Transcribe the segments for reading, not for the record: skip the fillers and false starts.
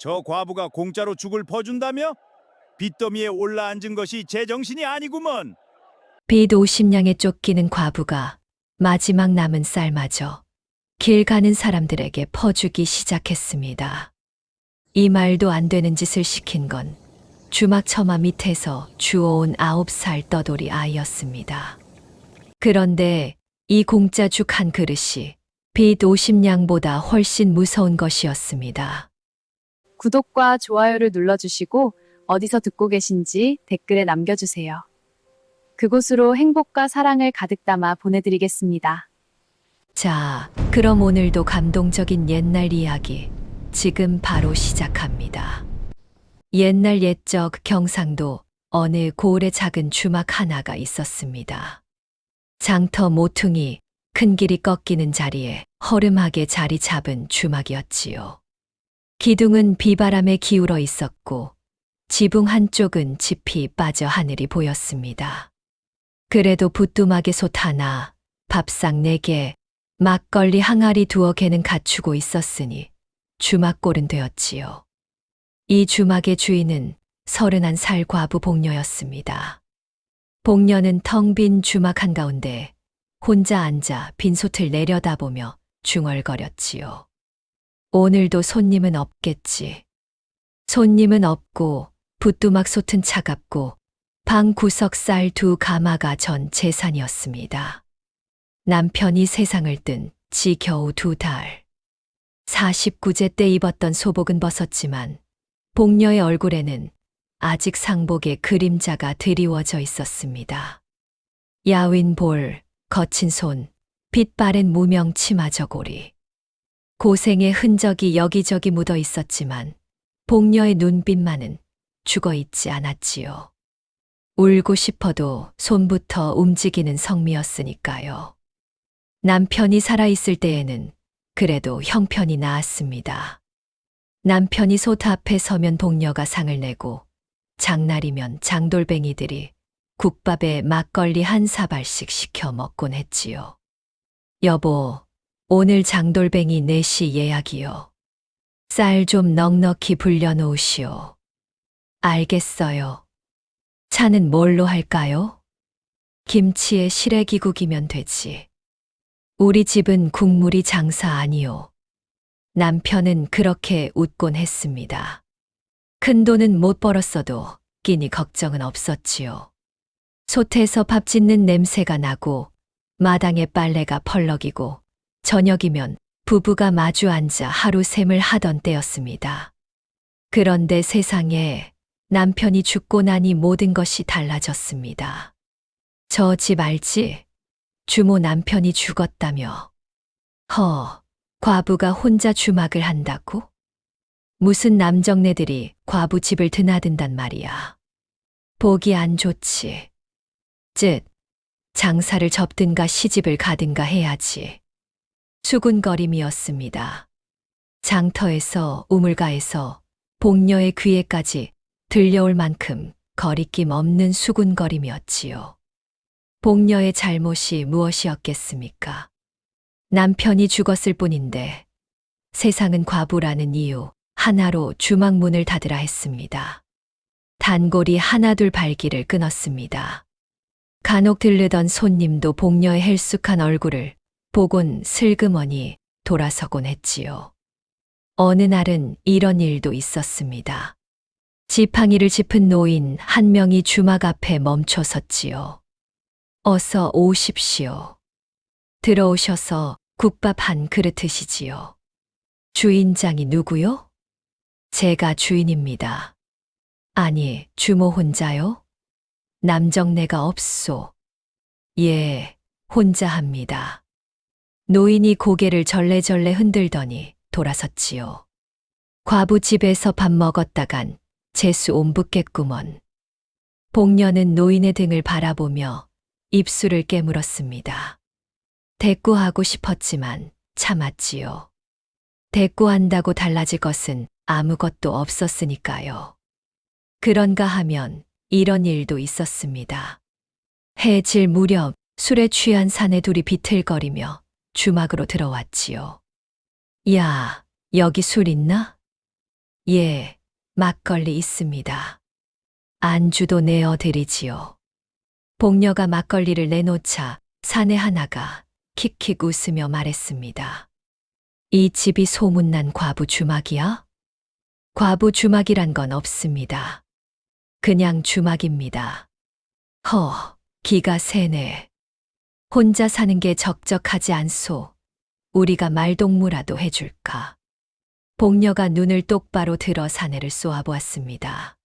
저 과부가 공짜로 죽을 퍼준다며? 빚더미에 올라앉은 것이 제정신이 아니구먼. 빚 50냥에 쫓기는 과부가 마지막 남은 쌀마저 길 가는 사람들에게 퍼주기 시작했습니다. 이 말도 안 되는 짓을 시킨 건 주막 처마 밑에서 주워온 9살 떠돌이 아이였습니다. 그런데 이 공짜 죽 한 그릇이 빚 50냥보다 훨씬 무서운 것이었습니다. 구독과 좋아요를 눌러주시고 어디서 듣고 계신지 댓글에 남겨주세요. 그곳으로 행복과 사랑을 가득 담아 보내드리겠습니다. 자, 그럼 오늘도 감동적인 옛날 이야기 지금 바로 시작합니다. 옛날 옛적 경상도 어느 고을에 작은 주막 하나가 있었습니다. 장터 모퉁이 큰 길이 꺾이는 자리에 허름하게 자리 잡은 주막이었지요. 기둥은 비바람에 기울어 있었고 지붕 한쪽은 지피 빠져 하늘이 보였습니다. 그래도 부뚜막에 솥 하나, 밥상 4개, 막걸리 항아리 2개는 갖추고 있었으니 주막꼴은 되었지요. 이 주막의 주인은 31살 과부 복녀였습니다. 복녀는 텅 빈 주막 한가운데 혼자 앉아 빈솥을 내려다보며 중얼거렸지요. 오늘도 손님은 없겠지. 손님은 없고 부뚜막 솥은 차갑고 방 구석 쌀 2가마가 전 재산이었습니다. 남편이 세상을 뜬 지 겨우 2달. 49제 때 입었던 소복은 벗었지만 복녀의 얼굴에는 아직 상복의 그림자가 드리워져 있었습니다. 야윈 볼, 거친 손, 빛 바랜 무명 치마 저고리. 고생의 흔적이 여기저기 묻어 있었지만 복녀의 눈빛만은 죽어 있지 않았지요. 울고 싶어도 손부터 움직이는 성미였으니까요. 남편이 살아있을 때에는 그래도 형편이 나았습니다. 남편이 솥 앞에 서면 복녀가 상을 내고 장날이면 장돌뱅이들이 국밥에 막걸리 1사발씩 시켜 먹곤 했지요. 여보, 오늘 장돌뱅이 4시 예약이요. 쌀 좀 넉넉히 불려놓으시오. 알겠어요. 차는 뭘로 할까요? 김치에 시래기국이면 되지. 우리 집은 국물이 장사 아니오. 남편은 그렇게 웃곤 했습니다. 큰 돈은 못 벌었어도 끼니 걱정은 없었지요. 솥에서 밥 짓는 냄새가 나고 마당에 빨래가 펄럭이고 저녁이면 부부가 마주 앉아 하루샘을 하던 때였습니다. 그런데 세상에 남편이 죽고 나니 모든 것이 달라졌습니다. 저 집 알지? 주모 남편이 죽었다며. 과부가 혼자 주막을 한다고? 무슨 남정네들이 과부 집을 드나든단 말이야. 보기 안 좋지. 장사를 접든가 시집을 가든가 해야지. 수군거림이었습니다. 장터에서 우물가에서 복녀의 귀에까지 들려올 만큼 거리낌 없는 수군거림이었지요. 복녀의 잘못이 무엇이었겠습니까? 남편이 죽었을 뿐인데 세상은 과부라는 이유 하나로 주막 문을 닫으라 했습니다. 단골이 하나둘 발길을 끊었습니다. 간혹 들르던 손님도 복녀의 헬쑥한 얼굴을 보곤 슬그머니 돌아서곤 했지요. 어느 날은 이런 일도 있었습니다. 지팡이를 짚은 노인 한 명이 주막 앞에 멈춰 섰지요. 어서 오십시오. 들어오셔서 국밥 한 그릇 드시지요. 주인장이 누구요? 제가 주인입니다. 아니, 주모 혼자요? 남정네가 없소. 예, 혼자 합니다. 노인이 고개를 절레절레 흔들더니 돌아섰지요. 과부 집에서 밥 먹었다간 재수 옴붙겠구먼. 복녀는 노인의 등을 바라보며 입술을 깨물었습니다. 대꾸하고 싶었지만 참았지요. 대꾸한다고 달라질 것은 아무것도 없었으니까요. 그런가 하면 이런 일도 있었습니다. 해 질 무렵 술에 취한 사내 둘이 비틀거리며 주막으로 들어왔지요. 야, 여기 술 있나? 예, 막걸리 있습니다. 안주도 내어드리지요. 복녀가 막걸리를 내놓자 사내 하나가 킥킥 웃으며 말했습니다. 이 집이 소문난 과부 주막이야? 과부 주막이란 건 없습니다. 그냥 주막입니다. 기가 새네. 혼자 사는 게 적적하지 않소. 우리가 말동무라도 해줄까. 복녀가 눈을 똑바로 들어 사내를 쏘아보았습니다.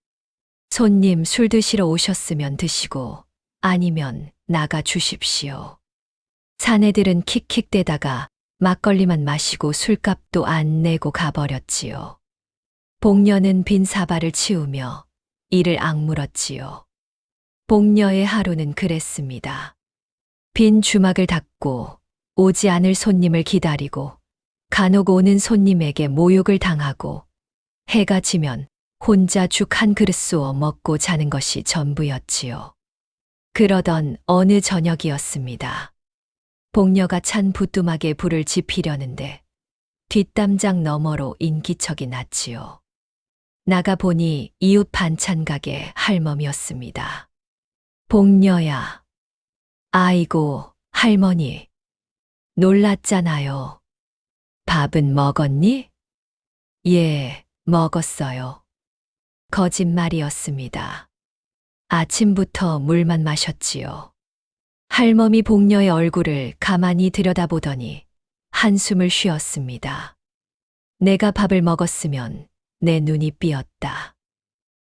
손님 술 드시러 오셨으면 드시고 아니면 나가 주십시오. 사내들은 킥킥대다가 막걸리만 마시고 술값도 안 내고 가버렸지요. 복녀는 빈 사발을 치우며 이를 악물었지요. 복녀의 하루는 그랬습니다. 빈 주막을 닫고 오지 않을 손님을 기다리고 간혹 오는 손님에게 모욕을 당하고 해가 지면 혼자 죽 한 그릇 쏘어 먹고 자는 것이 전부였지요. 그러던 어느 저녁이었습니다. 복녀가 찬 부뚜막에 불을 지피려는데 뒷담장 너머로 인기척이 났지요. 나가보니 이웃 반찬 가게 할멈이었습니다. 복녀야. 아이고, 할머니. 놀랐잖아요. 밥은 먹었니? 예, 먹었어요. 거짓말이었습니다. 아침부터 물만 마셨지요. 할멈이 복녀의 얼굴을 가만히 들여다보더니 한숨을 쉬었습니다. 내가 밥을 먹었으면 내 눈이 삐었다.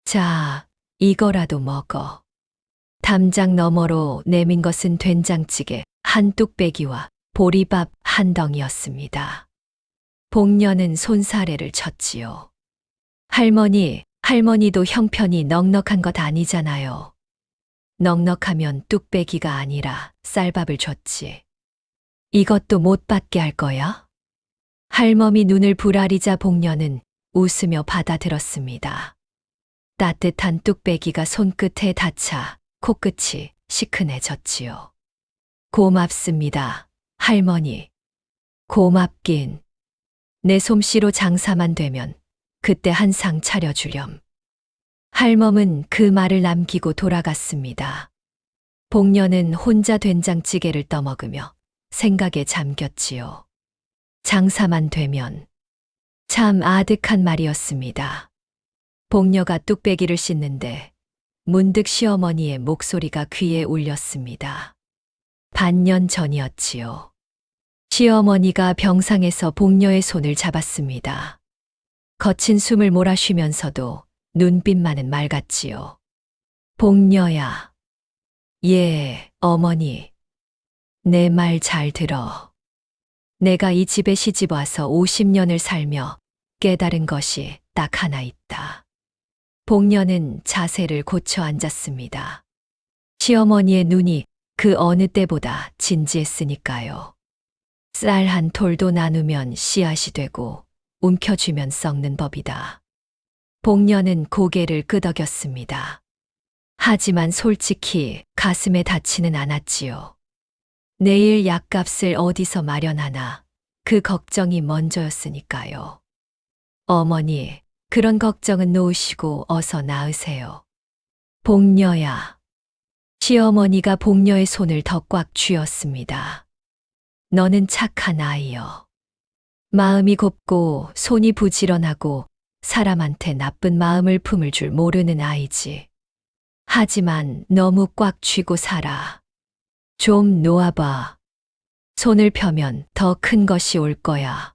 자, 이거라도 먹어. 담장 너머로 내민 것은 된장찌개 한 뚝배기와 보리밥 한 덩이였습니다. 복녀는 손사래를 쳤지요. 할머니도 형편이 넉넉한 것 아니잖아요. 넉넉하면 뚝배기가 아니라 쌀밥을 줬지. 이것도 못 받게 할 거야? 할멈이 눈을 부라리자 복녀는 웃으며 받아들었습니다. 따뜻한 뚝배기가 손끝에 닿자 코끝이 시큰해졌지요. 고맙습니다, 할머니. 고맙긴. 내 솜씨로 장사만 되면 그때 한 상 차려주렴. 할멈은 그 말을 남기고 돌아갔습니다. 복녀는 혼자 된장찌개를 떠먹으며 생각에 잠겼지요. 장사만 되면. 참 아득한 말이었습니다. 복녀가 뚝배기를 씻는데 문득 시어머니의 목소리가 귀에 울렸습니다. 반년 전이었지요. 시어머니가 병상에서 복녀의 손을 잡았습니다. 거친 숨을 몰아쉬면서도 눈빛만은 맑았지요. 복녀야. 예, 어머니. 내 말 잘 들어. 내가 이 집에 시집 와서 50년을 살며 깨달은 것이 딱 하나 있다. 복녀는 자세를 고쳐 앉았습니다. 시어머니의 눈이 그 어느 때보다 진지했으니까요. 쌀 한 톨도 나누면 씨앗이 되고 움켜쥐면 썩는 법이다. 복녀는 고개를 끄덕였습니다. 하지만 솔직히 가슴에 닿지는 않았지요. 내일 약값을 어디서 마련하나 그 걱정이 먼저였으니까요. 어머니, 그런 걱정은 놓으시고 어서 나으세요. 복녀야. 시어머니가 복녀의 손을 더 꽉 쥐었습니다. 너는 착한 아이여. 마음이 곱고 손이 부지런하고 사람한테 나쁜 마음을 품을 줄 모르는 아이지. 하지만 너무 꽉 쥐고 살아. 좀 놓아봐. 손을 펴면 더 큰 것이 올 거야.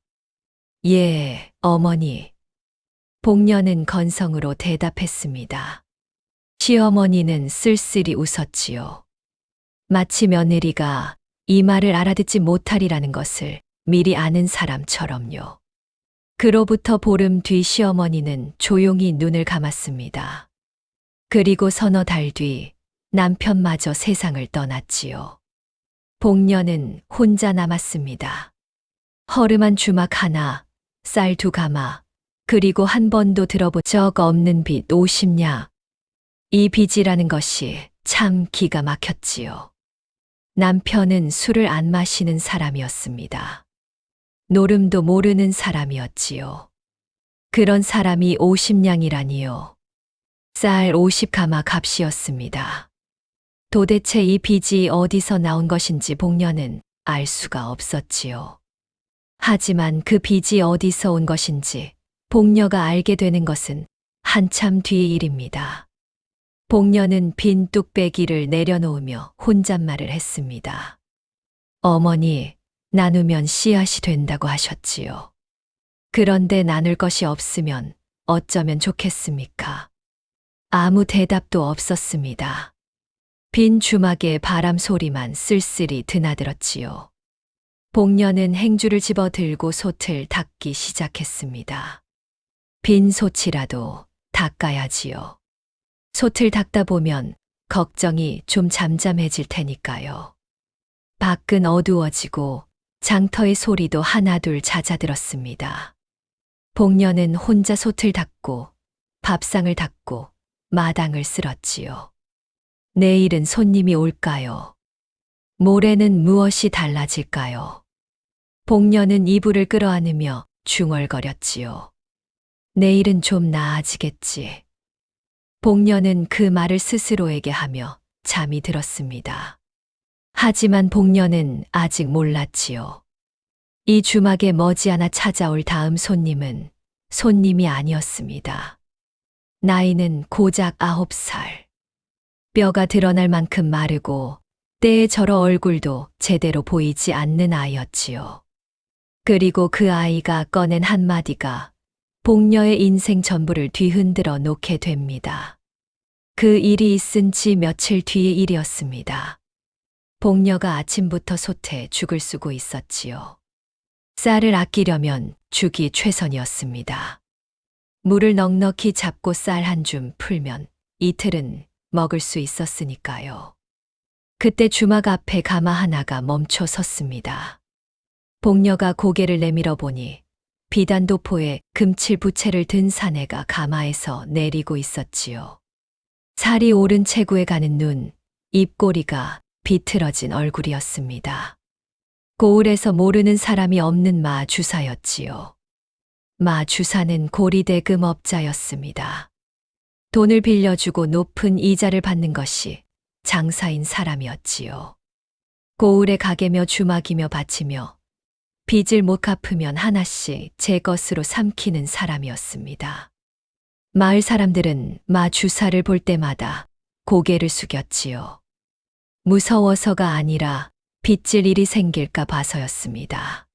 예, 어머니. 복녀는 건성으로 대답했습니다. 시어머니는 쓸쓸히 웃었지요. 마치 며느리가 이 말을 알아듣지 못하리라는 것을 미리 아는 사람처럼요. 그로부터 보름 뒤 시어머니는 조용히 눈을 감았습니다. 그리고 서너 달 뒤 남편마저 세상을 떠났지요. 복녀는 혼자 남았습니다. 허름한 주막 하나, 쌀 2가마, 그리고 한 번도 들어본 적 없는 빚 50냐. 이 빚이라는 것이 참 기가 막혔지요. 남편은 술을 안 마시는 사람이었습니다. 노름도 모르는 사람이었지요. 그런 사람이 50냥이라니요. 쌀 50가마 값이었습니다. 도대체 이 빚이 어디서 나온 것인지 복녀는 알 수가 없었지요. 하지만 그 빚이 어디서 온 것인지 복녀가 알게 되는 것은 한참 뒤의 일입니다. 복녀는 빈 뚝배기를 내려놓으며 혼잣말을 했습니다. 어머니, 나누면 씨앗이 된다고 하셨지요. 그런데 나눌 것이 없으면 어쩌면 좋겠습니까? 아무 대답도 없었습니다. 빈 주막에 바람 소리만 쓸쓸히 드나들었지요. 복녀는 행주를 집어 들고 솥을 닦기 시작했습니다. 빈 솥이라도 닦아야지요. 솥을 닦다 보면 걱정이 좀 잠잠해질 테니까요. 밖은 어두워지고 장터의 소리도 하나둘 잦아들었습니다. 복녀는 혼자 솥을 닦고 밥상을 닦고 마당을 쓸었지요. 내일은 손님이 올까요? 모레는 무엇이 달라질까요? 복녀는 이불을 끌어안으며 중얼거렸지요. 내일은 좀 나아지겠지. 복녀는 그 말을 스스로에게 하며 잠이 들었습니다. 하지만 복녀는 아직 몰랐지요. 이 주막에 머지않아 찾아올 다음 손님은 손님이 아니었습니다. 나이는 고작 9살. 뼈가 드러날 만큼 마르고 때에 절어 얼굴도 제대로 보이지 않는 아이였지요. 그리고 그 아이가 꺼낸 한마디가 복녀의 인생 전부를 뒤흔들어 놓게 됩니다. 그 일이 있은 지 며칠 뒤의 일이었습니다. 복녀가 아침부터 솥에 죽을 쓰고 있었지요. 쌀을 아끼려면 죽이 최선이었습니다. 물을 넉넉히 잡고 쌀 한 줌 풀면 이틀은 먹을 수 있었으니까요. 그때 주막 앞에 가마 하나가 멈춰 섰습니다. 복녀가 고개를 내밀어 보니 비단도포에 금칠 부채를 든 사내가 가마에서 내리고 있었지요. 살이 오른 체구에 가는 눈, 입꼬리가 비틀어진 얼굴이었습니다. 고을에서 모르는 사람이 없는 마 주사였지요. 마 주사는 고리대금 업자였습니다. 돈을 빌려주고 높은 이자를 받는 것이 장사인 사람이었지요. 고을에 가게며 주막이며 바치며 빚을 못 갚으면 하나씩 제 것으로 삼키는 사람이었습니다. 마을 사람들은 마 주사를 볼 때마다 고개를 숙였지요. 무서워서가 아니라 빚질 일이 생길까 봐서였습니다.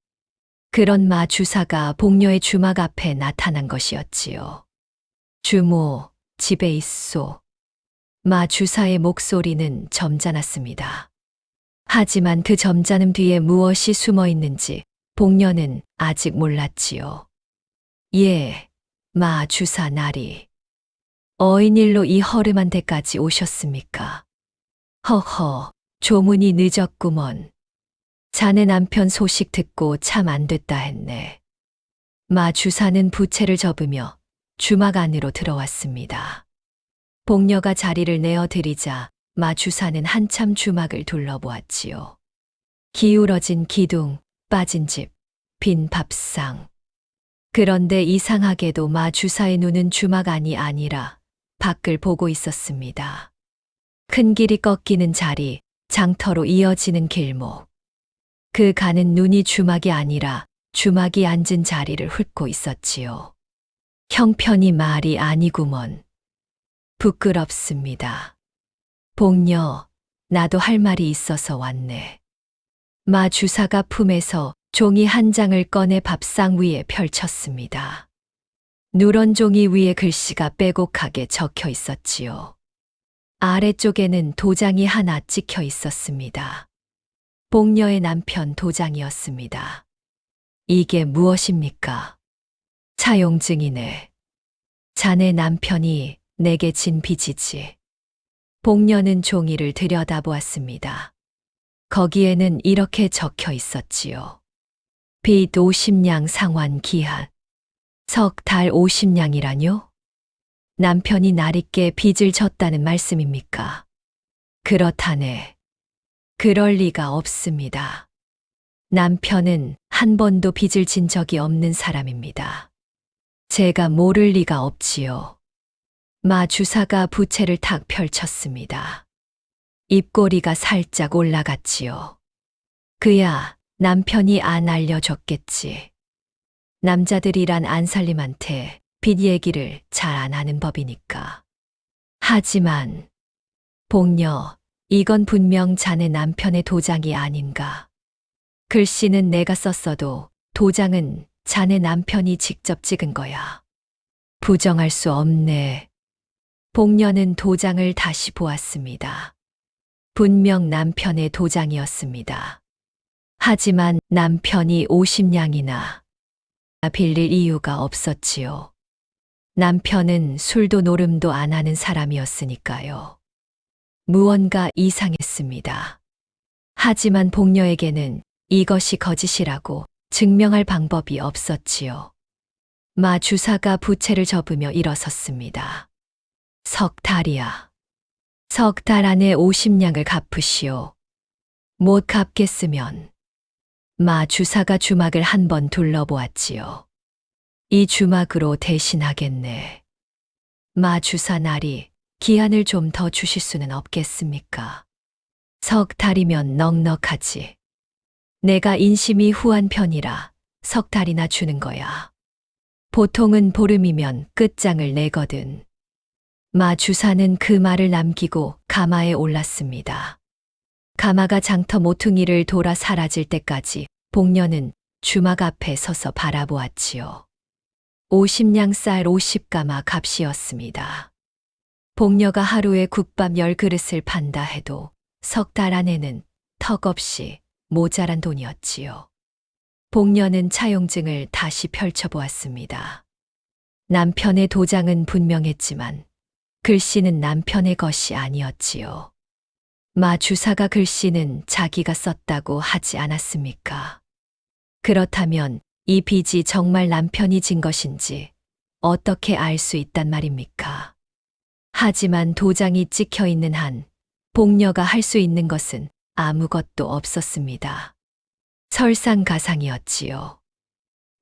그런 마 주사가 복녀의 주막 앞에 나타난 것이었지요. 주모, 집에 있소. 마 주사의 목소리는 점잖았습니다. 하지만 그 점잖음 뒤에 무엇이 숨어 있는지 복녀는 아직 몰랐지요. 예, 마 주사 나리. 어인일로 이 허름한 데까지 오셨습니까? 허허, 조문이 늦었구먼. 자네 남편 소식 듣고 참 안 됐다 했네. 마 주사는 부채를 접으며 주막 안으로 들어왔습니다. 복녀가 자리를 내어드리자 마 주사는 한참 주막을 둘러보았지요. 기울어진 기둥, 빠진 집, 빈 밥상. 그런데 이상하게도 마 주사의 눈은 주막 안이 아니라 밖을 보고 있었습니다. 큰 길이 꺾이는 자리, 장터로 이어지는 길목. 그 가는 눈이 주막이 아니라 주막이 앉은 자리를 훑고 있었지요. 형편이 말이 아니구먼. 부끄럽습니다. 복녀, 나도 할 말이 있어서 왔네. 마 주사가 품에서 종이 한 장을 꺼내 밥상 위에 펼쳤습니다. 누런 종이 위에 글씨가 빼곡하게 적혀 있었지요. 아래쪽에는 도장이 하나 찍혀 있었습니다. 복녀의 남편 도장이었습니다. 이게 무엇입니까? 차용증이네. 자네 남편이 내게 진 빚이지. 복녀는 종이를 들여다보았습니다. 거기에는 이렇게 적혀 있었지요. 빚 50냥 상환 기한. 석 달 50냥이라뇨? 남편이 나리께 빚을 졌다는 말씀입니까? 그렇다네. 그럴 리가 없습니다. 남편은 한 번도 빚을 진 적이 없는 사람입니다. 제가 모를 리가 없지요. 마 주사가 부채를 탁 펼쳤습니다. 입꼬리가 살짝 올라갔지요. 그야 남편이 안 알려줬겠지. 남자들이란 안살림한테 빚 얘기를 잘 안 하는 법이니까. 하지만 복녀, 이건 분명 자네 남편의 도장이 아닌가. 글씨는 내가 썼어도 도장은 자네 남편이 직접 찍은 거야. 부정할 수 없네. 복녀는 도장을 다시 보았습니다. 분명 남편의 도장이었습니다. 하지만 남편이 50냥이나 빌릴 이유가 없었지요. 남편은 술도 노름도 안 하는 사람이었으니까요. 무언가 이상했습니다. 하지만 복녀에게는 이것이 거짓이라고 증명할 방법이 없었지요. 마 주사가 부채를 접으며 일어섰습니다. 석 달이야. 석 달 안에 50냥을 갚으시오. 못 갚겠으면. 마 주사가 주막을 한 번 둘러보았지요. 이 주막으로 대신하겠네. 마 주사 나리, 기한을 좀 더 주실 수는 없겠습니까? 석 달이면 넉넉하지. 내가 인심이 후한 편이라 석 달이나 주는 거야. 보통은 보름이면 끝장을 내거든. 마 주사는 그 말을 남기고 가마에 올랐습니다. 가마가 장터 모퉁이를 돌아 사라질 때까지 복녀는 주막 앞에 서서 바라보았지요. 50냥 쌀 50가마 값이었습니다. 복녀가 하루에 국밥 10그릇을 판다 해도 석 달 안에는 턱없이 모자란 돈이었지요. 복녀는 차용증을 다시 펼쳐보았습니다. 남편의 도장은 분명했지만 글씨는 남편의 것이 아니었지요. 마 주사가 글씨는 자기가 썼다고 하지 않았습니까? 그렇다면 이 빚이 정말 남편이 진 것인지 어떻게 알 수 있단 말입니까? 하지만 도장이 찍혀 있는 한 복녀가 할 수 있는 것은 아무것도 없었습니다. 설상가상이었지요.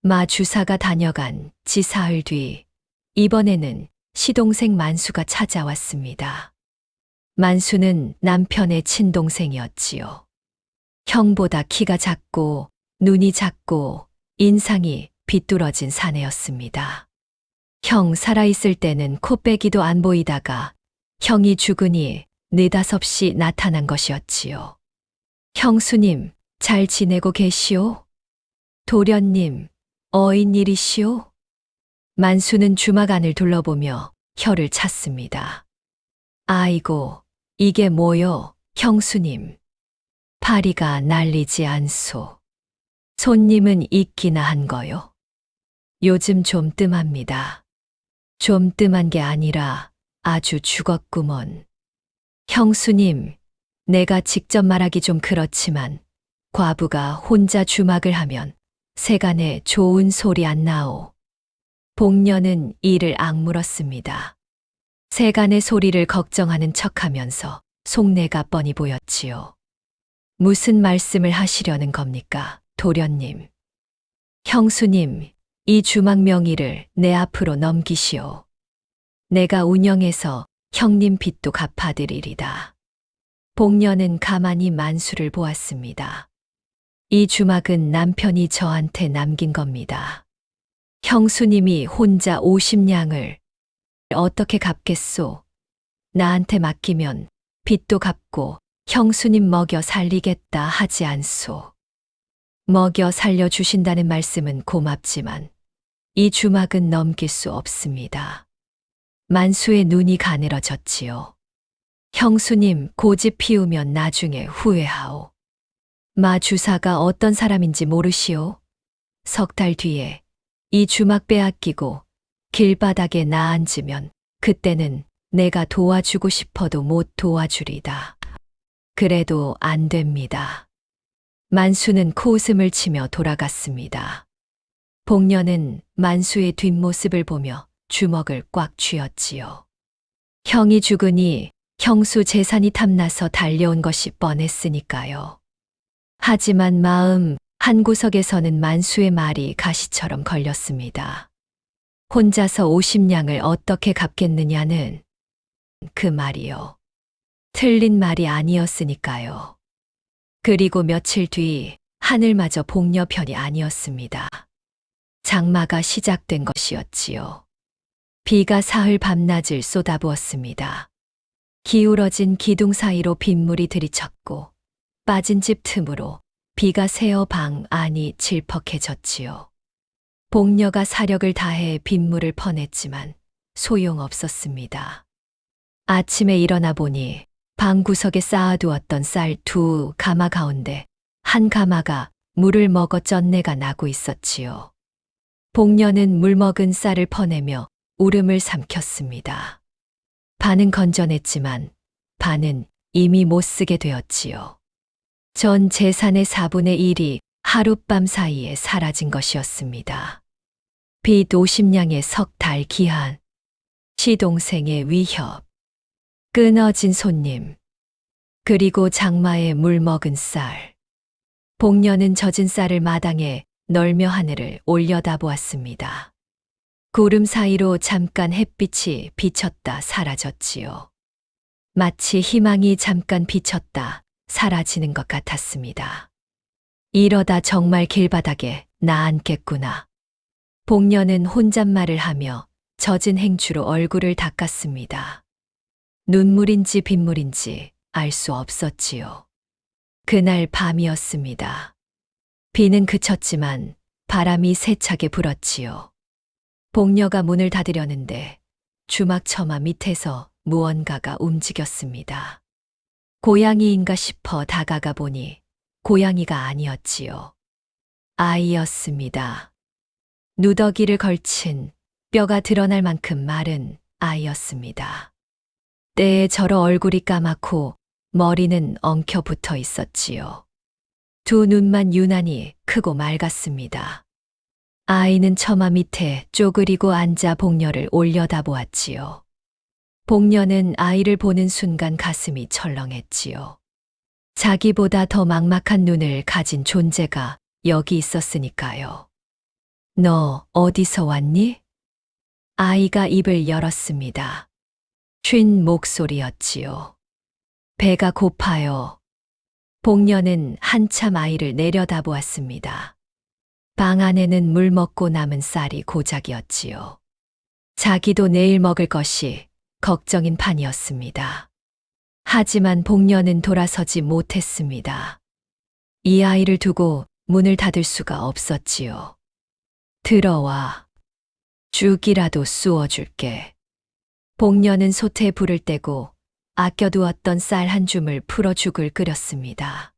마 주사가 다녀간 지 사흘 뒤, 이번에는 시동생 만수가 찾아왔습니다. 만수는 남편의 친동생이었지요. 형보다 키가 작고 눈이 작고 인상이 비뚤어진 사내였습니다. 형 살아있을 때는 코빼기도 안 보이다가 형이 죽으니 느닷없이 나타난 것이었지요. 형수님, 잘 지내고 계시오? 도련님, 어인일이시오? 만수는 주막 안을 둘러보며 혀를 찼습니다. 아이고, 이게 뭐요, 형수님. 파리가 날리지 않소. 손님은 있기나 한 거요. 요즘 좀 뜸합니다. 좀 뜸한 게 아니라 아주 죽었구먼. 형수님, 내가 직접 말하기 좀 그렇지만 과부가 혼자 주막을 하면 세간에 좋은 소리 안 나오. 복녀는 이를 악물었습니다. 세간의 소리를 걱정하는 척하면서 속내가 뻔히 보였지요. 무슨 말씀을 하시려는 겁니까, 도련님? 형수님, 이 주막 명의를 내 앞으로 넘기시오. 내가 운영해서 형님 빚도 갚아드리리다. 복녀는 가만히 만수를 보았습니다. 이 주막은 남편이 저한테 남긴 겁니다. 형수님이 혼자 50냥을 어떻게 갚겠소? 나한테 맡기면 빚도 갚고 형수님 먹여 살리겠다 하지 않소. 먹여 살려주신다는 말씀은 고맙지만 이 주막은 넘길 수 없습니다. 만수의 눈이 가늘어졌지요. 형수님 고집 피우면 나중에 후회하오. 마 주사가 어떤 사람인지 모르시오? 석 달 뒤에 이 주막 빼앗기고 길바닥에 나앉으면 그때는 내가 도와주고 싶어도 못 도와주리다. 그래도 안 됩니다. 만수는 코웃음을 치며 돌아갔습니다. 복녀는 만수의 뒷모습을 보며 주먹을 꽉 쥐었지요. 형이 죽으니 형수 재산이 탐나서 달려온 것이 뻔했으니까요. 하지만 마음 한구석에서는 만수의 말이 가시처럼 걸렸습니다. 혼자서 50냥을 어떻게 갚겠느냐는 그 말이요. 틀린 말이 아니었으니까요. 그리고 며칠 뒤 하늘마저 복녀 편이 아니었습니다. 장마가 시작된 것이었지요. 비가 사흘 밤낮을 쏟아부었습니다. 기울어진 기둥 사이로 빗물이 들이쳤고 빠진 집 틈으로 비가 새어 방 안이 질퍽해졌지요. 복녀가 사력을 다해 빗물을 퍼냈지만 소용없었습니다. 아침에 일어나 보니 방 구석에 쌓아두었던 쌀 2가마 가운데 한 가마가 물을 먹어 쩐내가 나고 있었지요. 복녀는 물 먹은 쌀을 퍼내며 울음을 삼켰습니다. 반은 건져냈지만 반은 이미 못 쓰게 되었지요. 전 재산의 4분의 1이 하룻밤 사이에 사라진 것이었습니다. 빚 50냥의 석 달 기한, 시동생의 위협, 끊어진 손님, 그리고 장마에 물 먹은 쌀. 복녀는 젖은 쌀을 마당에 널며 하늘을 올려다보았습니다. 구름 사이로 잠깐 햇빛이 비쳤다 사라졌지요. 마치 희망이 잠깐 비쳤다 사라지는 것 같았습니다. 이러다 정말 길바닥에 나앉겠구나. 복녀는 혼잣말을 하며 젖은 행주로 얼굴을 닦았습니다. 눈물인지 빗물인지 알 수 없었지요. 그날 밤이었습니다. 비는 그쳤지만 바람이 세차게 불었지요. 복녀가 문을 닫으려는데 주막 처마 밑에서 무언가가 움직였습니다. 고양이인가 싶어 다가가 보니 고양이가 아니었지요. 아이였습니다. 누더기를 걸친 뼈가 드러날 만큼 마른 아이였습니다. 때에 저러 얼굴이 까맣고 머리는 엉켜 붙어 있었지요. 두 눈만 유난히 크고 맑았습니다. 아이는 처마 밑에 쪼그리고 앉아 복녀를 올려다보았지요. 복녀는 아이를 보는 순간 가슴이 철렁했지요. 자기보다 더 막막한 눈을 가진 존재가 여기 있었으니까요. 너 어디서 왔니? 아이가 입을 열었습니다. 쉰 목소리였지요. 배가 고파요. 복녀는 한참 아이를 내려다보았습니다. 방 안에는 물 먹고 남은 쌀이 고작이었지요. 자기도 내일 먹을 것이 걱정인 판이었습니다. 하지만 복녀는 돌아서지 못했습니다. 이 아이를 두고 문을 닫을 수가 없었지요. 들어와. 죽이라도 쑤어줄게. 복녀는 솥에 불을 떼고 아껴두었던 쌀 한 줌을 풀어 죽을 끓였습니다.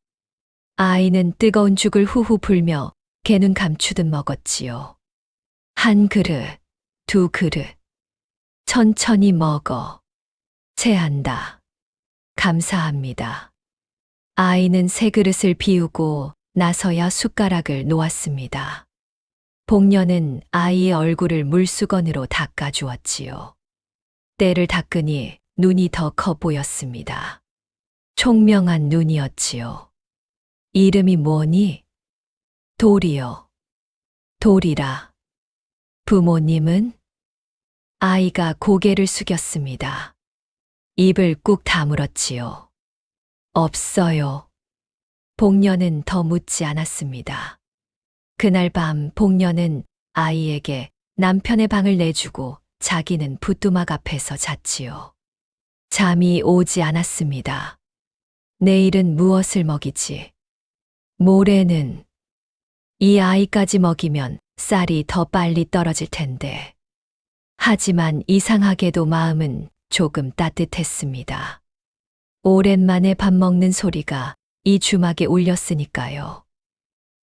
아이는 뜨거운 죽을 후후 불며 개눈 감추듯 먹었지요. 한 그릇, 두 그릇. 천천히 먹어. 체한다. 감사합니다. 아이는 새 그릇을 비우고 나서야 숟가락을 놓았습니다. 복녀는 아이의 얼굴을 물수건으로 닦아주었지요. 때를 닦으니 눈이 더 커 보였습니다. 총명한 눈이었지요. 이름이 뭐니? 돌이요. 돌이라. 부모님은? 아이가 고개를 숙였습니다. 입을 꾹 다물었지요. 없어요. 복녀는 더 묻지 않았습니다. 그날 밤 복녀는 아이에게 남편의 방을 내주고 자기는 부뚜막 앞에서 잤지요. 잠이 오지 않았습니다. 내일은 무엇을 먹이지? 모레는 이 아이까지 먹이면 쌀이 더 빨리 떨어질 텐데. 하지만 이상하게도 마음은 조금 따뜻했습니다. 오랜만에 밥 먹는 소리가 이 주막에 울렸으니까요.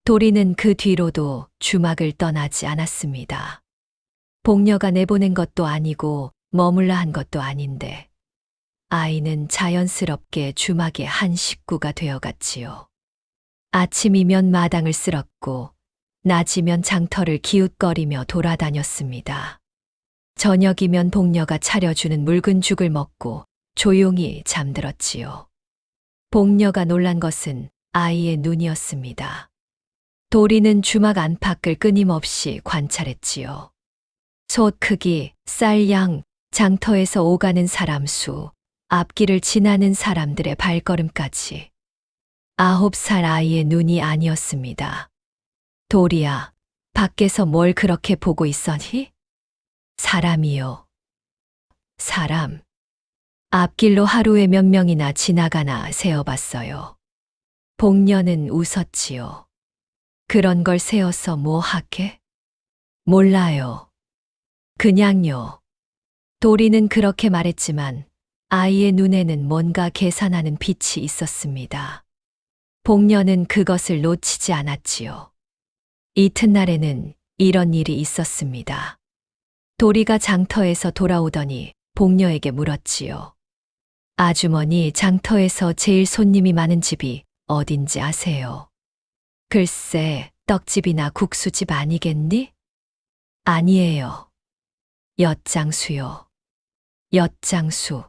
도리는 그 뒤로도 주막을 떠나지 않았습니다. 복녀가 내보낸 것도 아니고 머물라 한 것도 아닌데 아이는 자연스럽게 주막의 한 식구가 되어갔지요. 아침이면 마당을 쓸었고 낮이면 장터를 기웃거리며 돌아다녔습니다. 저녁이면 복녀가 차려주는 묽은 죽을 먹고 조용히 잠들었지요. 복녀가 놀란 것은 아이의 눈이었습니다. 도리는 주막 안팎을 끊임없이 관찰했지요. 솥 크기, 쌀 양, 장터에서 오가는 사람 수, 앞길을 지나는 사람들의 발걸음까지. 9살 아이의 눈이 아니었습니다. 도리야, 밖에서 뭘 그렇게 보고 있었니? 사람이요. 사람. 앞길로 하루에 몇 명이나 지나가나 세어봤어요. 복녀는 웃었지요. 그런 걸 세어서 뭐 하게? 몰라요. 그냥요. 도리는 그렇게 말했지만 아이의 눈에는 뭔가 계산하는 빛이 있었습니다. 복녀는 그것을 놓치지 않았지요. 이튿날에는 이런 일이 있었습니다. 도리가 장터에서 돌아오더니 복녀에게 물었지요. 아주머니, 장터에서 제일 손님이 많은 집이 어딘지 아세요? 글쎄, 떡집이나 국수집 아니겠니? 아니에요. 엿장수요. 엿장수.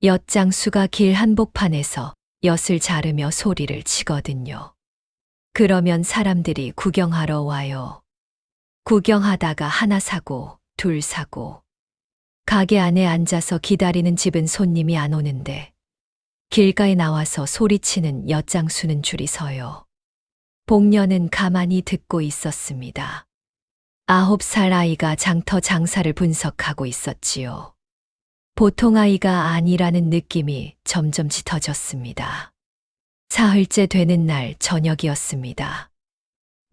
엿장수가 길 한복판에서 엿을 자르며 소리를 치거든요. 그러면 사람들이 구경하러 와요. 구경하다가 하나 사고, 둘 사고. 가게 안에 앉아서 기다리는 집은 손님이 안 오는데 길가에 나와서 소리치는 엿장수는 줄이 서요. 복녀는 가만히 듣고 있었습니다. 9살 아이가 장터 장사를 분석하고 있었지요. 보통 아이가 아니라는 느낌이 점점 짙어졌습니다. 사흘째 되는 날 저녁이었습니다.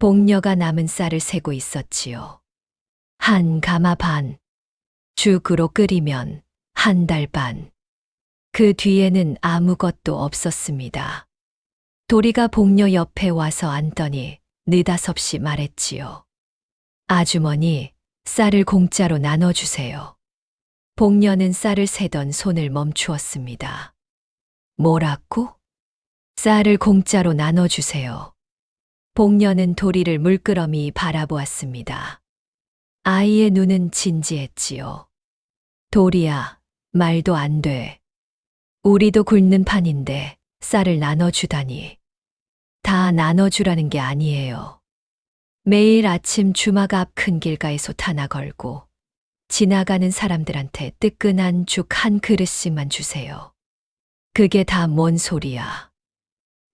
복녀가 남은 쌀을 세고 있었지요. 한 가마 반. 죽으로 끓이면 한 달 반. 그 뒤에는 아무것도 없었습니다. 도리가 복녀 옆에 와서 앉더니 느닷없이 말했지요. 아주머니, 쌀을 공짜로 나눠주세요. 복녀는 쌀을 세던 손을 멈추었습니다. 뭐라고? 쌀을 공짜로 나눠주세요. 복녀는 도리를 물끄러미 바라보았습니다. 아이의 눈은 진지했지요. 도리야, 말도 안 돼. 우리도 굶는 판인데 쌀을 나눠주다니. 다 나눠주라는 게 아니에요. 매일 아침 주막 앞 큰 길가에 솥 하나 걸고 지나가는 사람들한테 뜨끈한 죽 한 그릇씩만 주세요. 그게 다 뭔 소리야.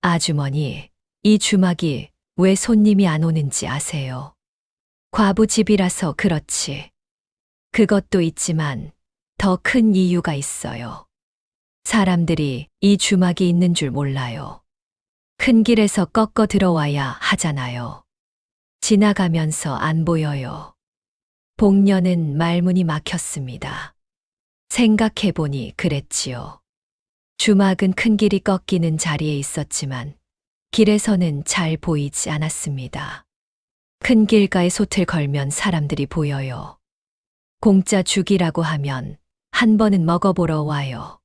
아주머니, 이 주막이 왜 손님이 안 오는지 아세요? 과부 집이라서 그렇지. 그것도 있지만 더 큰 이유가 있어요. 사람들이 이 주막이 있는 줄 몰라요. 큰 길에서 꺾어 들어와야 하잖아요. 지나가면서 안 보여요. 복녀는 말문이 막혔습니다. 생각해보니 그랬지요. 주막은 큰 길이 꺾이는 자리에 있었지만 길에서는 잘 보이지 않았습니다. 큰 길가에 솥을 걸면 사람들이 보여요. 공짜 죽이라고 하면 한 번은 먹어보러 와요.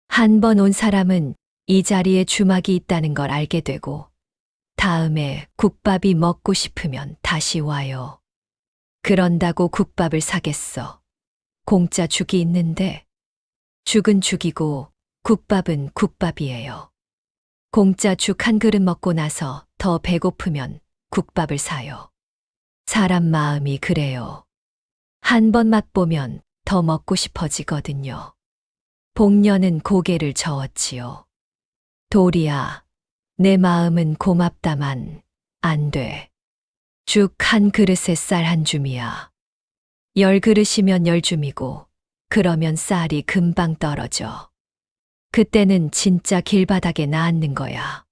한 번 온 사람은 이 자리에 주막이 있다는 걸 알게 되고 다음에 국밥이 먹고 싶으면 다시 와요. 그런다고 국밥을 사겠어. 공짜 죽이 있는데 죽은 죽이고 국밥은 국밥이에요. 공짜 죽 한 그릇 먹고 나서 더 배고프면 국밥을 사요. 사람 마음이 그래요. 한 번 맛보면 더 먹고 싶어지거든요. 복녀는 고개를 저었지요. 도리야, 내 마음은 고맙다만 안 돼. 죽 한 그릇에 쌀 한 줌이야. 10그릇이면 10줌이고 그러면 쌀이 금방 떨어져. 그때는 진짜 길바닥에 나앉는 거야.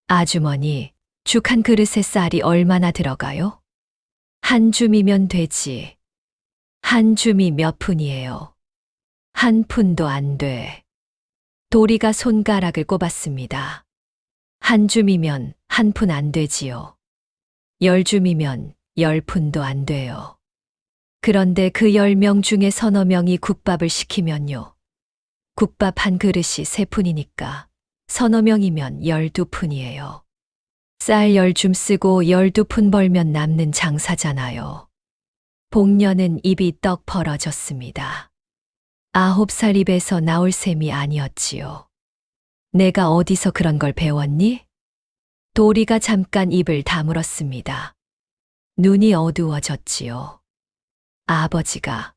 아주머니, 죽 한 그릇에 쌀이 얼마나 들어가요? 한 줌이면 되지. 한 줌이 몇 푼이에요? 한 푼도 안 돼. 도리가 손가락을 꼽았습니다. 한 줌이면 한 푼 안 되지요. 10줌이면 10푼도 안 돼요. 그런데 그 10명 중에 서너 명이 국밥을 시키면요. 국밥 한 그릇이 3푼이니까 서너 명이면 12푼이에요. 쌀 10줌 쓰고 12푼 벌면 남는 장사잖아요. 복녀는 입이 떡 벌어졌습니다. 9살 입에서 나올 셈이 아니었지요. 내가 어디서 그런 걸 배웠니? 도리가 잠깐 입을 다물었습니다. 눈이 어두워졌지요. 아버지가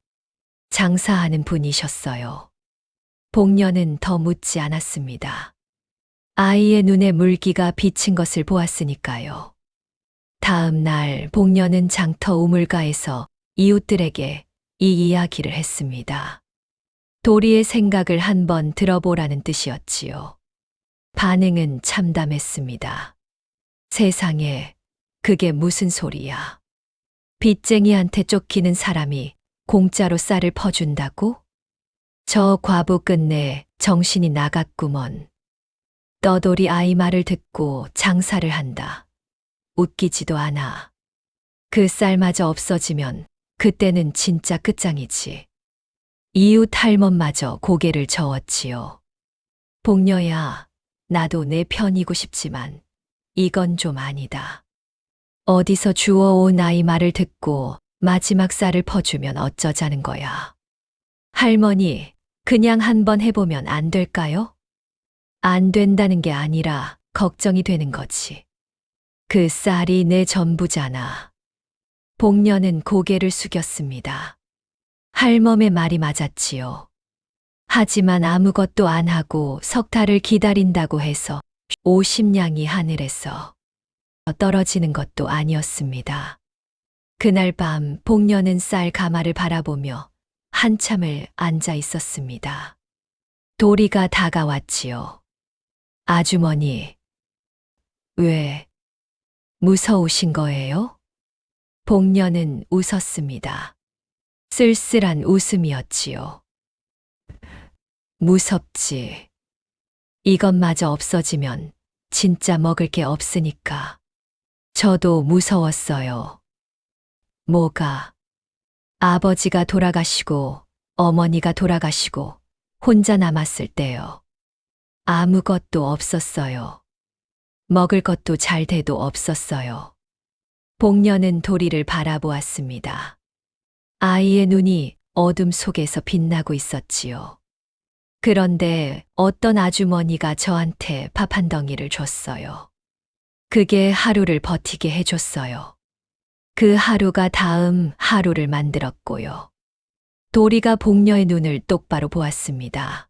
장사하는 분이셨어요. 복녀는 더 묻지 않았습니다. 아이의 눈에 물기가 비친 것을 보았으니까요. 다음 날 복녀는 장터 우물가에서 이웃들에게 이 이야기를 했습니다. 도리의 생각을 한번 들어보라는 뜻이었지요. 반응은 참담했습니다. 세상에, 그게 무슨 소리야. 빚쟁이한테 쫓기는 사람이 공짜로 쌀을 퍼준다고? 저 과부 끝내 정신이 나갔구먼. 떠돌이 아이 말을 듣고 장사를 한다. 웃기지도 않아. 그 쌀마저 없어지면 그때는 진짜 끝장이지. 이웃 할멈마저 고개를 저었지요. 복녀야, 나도 내 편이고 싶지만 이건 좀 아니다. 어디서 주워온 아이 말을 듣고 마지막 쌀을 퍼주면 어쩌자는 거야. 할머니, 그냥 한번 해보면 안 될까요? 안 된다는 게 아니라 걱정이 되는 거지. 그 쌀이 내 전부잖아. 복녀는 고개를 숙였습니다. 할멈의 말이 맞았지요. 하지만 아무것도 안 하고 석 달을 기다린다고 해서 50냥이 하늘에서 떨어지는 것도 아니었습니다. 그날 밤 복녀는 쌀 가마를 바라보며 한참을 앉아 있었습니다. 도리가 다가왔지요. 아주머니, 왜 무서우신 거예요? 복녀는 웃었습니다. 쓸쓸한 웃음이었지요. 무섭지. 이것마저 없어지면 진짜 먹을 게 없으니까. 저도 무서웠어요. 뭐가? 아버지가 돌아가시고 어머니가 돌아가시고 혼자 남았을 때요. 아무것도 없었어요. 먹을 것도 잘 돼도 없었어요. 복녀는 도리를 바라보았습니다. 아이의 눈이 어둠 속에서 빛나고 있었지요. 그런데 어떤 아주머니가 저한테 밥 한 덩이를 줬어요. 그게 하루를 버티게 해줬어요. 그 하루가 다음 하루를 만들었고요. 도리가 복녀의 눈을 똑바로 보았습니다.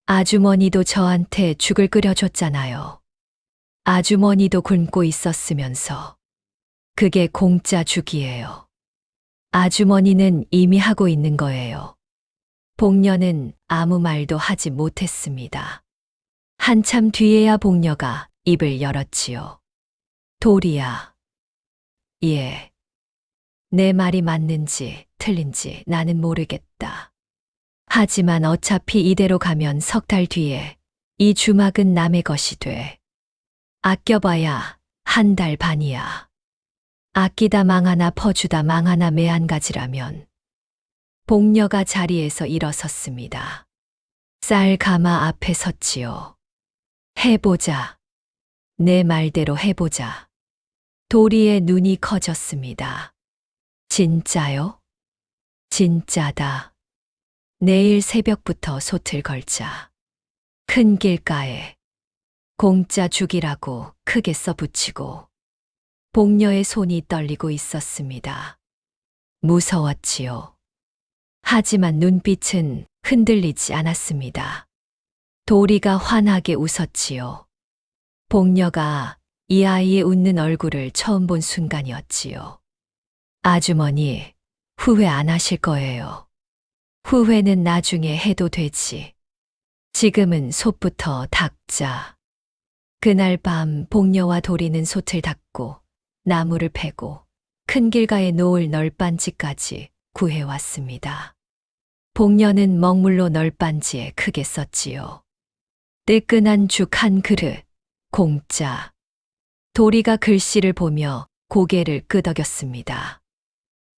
아주머니도 저한테 죽을 끓여줬잖아요. 아주머니도 굶고 있었으면서. 그게 공짜 죽이에요. 아주머니는 이미 하고 있는 거예요. 복녀는 아무 말도 하지 못했습니다. 한참 뒤에야 복녀가 입을 열었지요. 도리야. 예. 내 말이 맞는지 틀린지 나는 모르겠다. 하지만 어차피 이대로 가면 석 달 뒤에 이 주막은 남의 것이 돼. 아껴봐야 한 달 반이야. 아끼다 망하나 퍼주다 망하나 매한가지라면. 복녀가 자리에서 일어섰습니다. 쌀 가마 앞에 섰지요. 해보자. 내 말대로 해보자. 도리의 눈이 커졌습니다. 진짜요? 진짜다. 내일 새벽부터 솥을 걸자. 큰 길가에 공짜 죽이라고 크게 써붙이고. 복녀의 손이 떨리고 있었습니다. 무서웠지요. 하지만 눈빛은 흔들리지 않았습니다. 도리가 환하게 웃었지요. 복녀가 이 아이의 웃는 얼굴을 처음 본 순간이었지요. 아주머니, 후회 안 하실 거예요. 후회는 나중에 해도 되지. 지금은 솥부터 닦자. 그날 밤 복녀와 도리는 솥을 닦고 나무를 패고 큰 길가에 놓을 널빤지까지 구해왔습니다. 복녀는 먹물로 널빤지에 크게 썼지요. 뜨끈한 죽 한 그릇, 공짜. 도리가 글씨를 보며 고개를 끄덕였습니다.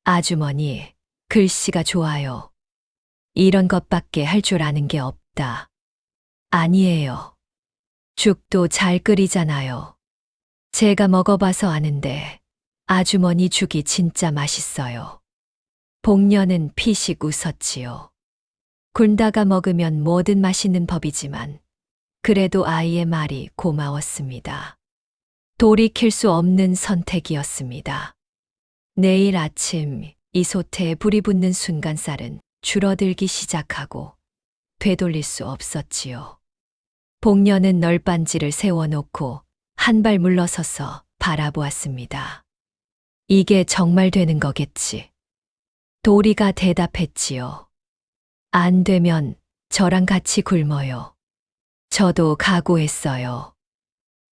아주머니, 글씨가 좋아요. 이런 것밖에 할 줄 아는 게 없다. 아니에요. 죽도 잘 끓이잖아요. 제가 먹어봐서 아는데 아주머니 죽이 진짜 맛있어요. 복녀는 피식 웃었지요. 굴다가 먹으면 뭐든 맛있는 법이지만 그래도 아이의 말이 고마웠습니다. 돌이킬 수 없는 선택이었습니다. 내일 아침 이 솥에 불이 붙는 순간 쌀은 줄어들기 시작하고 되돌릴 수 없었지요. 복녀는 널빤지를 세워놓고 한 발 물러서서 바라보았습니다. 이게 정말 되는 거겠지. 도리가 대답했지요. 안 되면 저랑 같이 굶어요. 저도 각오했어요.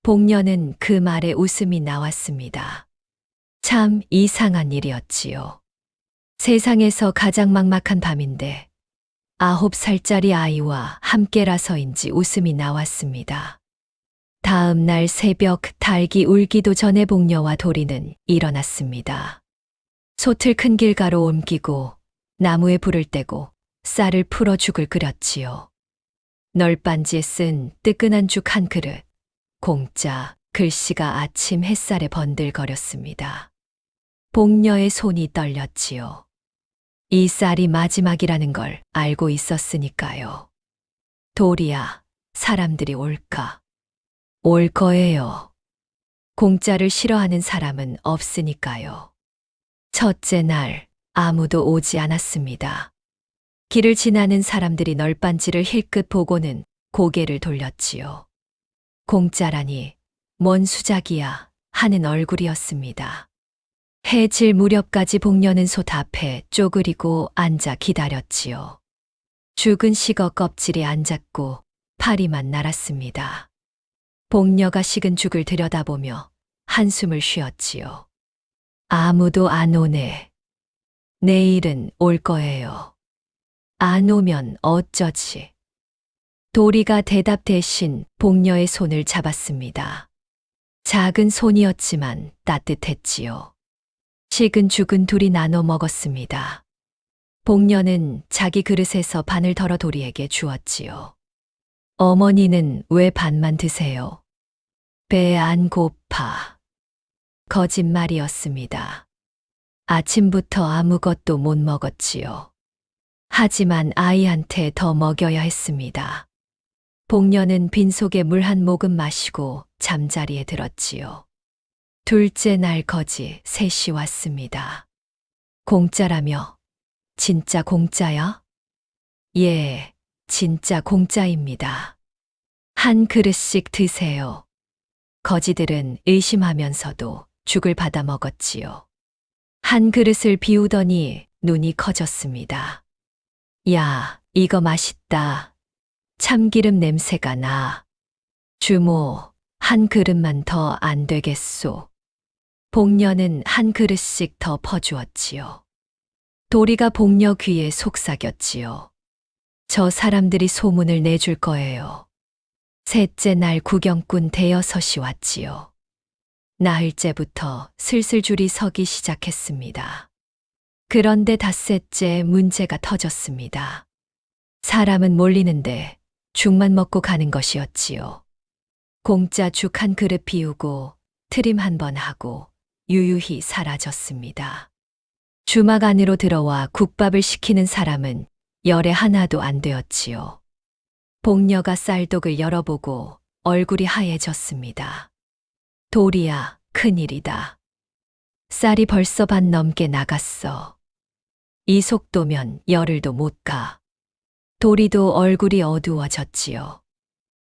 복녀는 그 말에 웃음이 나왔습니다. 참 이상한 일이었지요. 세상에서 가장 막막한 밤인데 9살짜리 아이와 함께라서인지 웃음이 나왔습니다. 다음 날 새벽 닭이 울기도 전에 복녀와 도리는 일어났습니다. 솥을 큰 길가로 옮기고 나무에 불을 떼고 쌀을 풀어 죽을 끓였지요. 널빤지에 쓴 뜨끈한 죽 한 그릇, 공짜 글씨가 아침 햇살에 번들거렸습니다. 복녀의 손이 떨렸지요. 이 쌀이 마지막이라는 걸 알고 있었으니까요. 도리야, 사람들이 올까? 올 거예요. 공짜를 싫어하는 사람은 없으니까요. 첫째 날 아무도 오지 않았습니다. 길을 지나는 사람들이 널빤지를 힐끗 보고는 고개를 돌렸지요. 공짜라니 뭔 수작이야 하는 얼굴이었습니다. 해 질 무렵까지 복녀는 솥 앞에 쪼그리고 앉아 기다렸지요. 죽은 식어 껍질이 안 잤고 파리만 날았습니다. 복녀가 식은 죽을 들여다보며 한숨을 쉬었지요. 아무도 안 오네. 내일은 올 거예요. 안 오면 어쩌지? 도리가 대답 대신 복녀의 손을 잡았습니다. 작은 손이었지만 따뜻했지요. 식은 죽은 둘이 나눠 먹었습니다. 복녀는 자기 그릇에서 반을 덜어 도리에게 주었지요. 어머니는 왜 반만 드세요? 배 안 고파. 거짓말이었습니다. 아침부터 아무것도 못 먹었지요. 하지만 아이한테 더 먹여야 했습니다. 복녀는 빈속에 물 한 모금 마시고 잠자리에 들었지요. 둘째 날 거지 셋이 왔습니다. 공짜라며? 진짜 공짜야? 예, 진짜 공짜입니다. 한 그릇씩 드세요. 거지들은 의심하면서도 죽을 받아 먹었지요. 한 그릇을 비우더니 눈이 커졌습니다. 야, 이거 맛있다. 참기름 냄새가 나. 주모, 한 그릇만 더 안 되겠소. 복녀는 한 그릇씩 더 퍼주었지요. 도리가 복녀 귀에 속삭였지요. 저 사람들이 소문을 내줄 거예요. 셋째 날 구경꾼 대여섯이 왔지요. 나흘째부터 슬슬 줄이 서기 시작했습니다. 그런데 닷새째 문제가 터졌습니다. 사람은 몰리는데 죽만 먹고 가는 것이었지요. 공짜 죽 한 그릇 비우고 트림 한 번 하고 유유히 사라졌습니다. 주막 안으로 들어와 국밥을 시키는 사람은 열에 하나도 안 되었지요. 복녀가 쌀독을 열어보고 얼굴이 하얘졌습니다. 도리야, 큰일이다. 쌀이 벌써 반 넘게 나갔어. 이 속도면 열흘도 못 가. 도리도 얼굴이 어두워졌지요.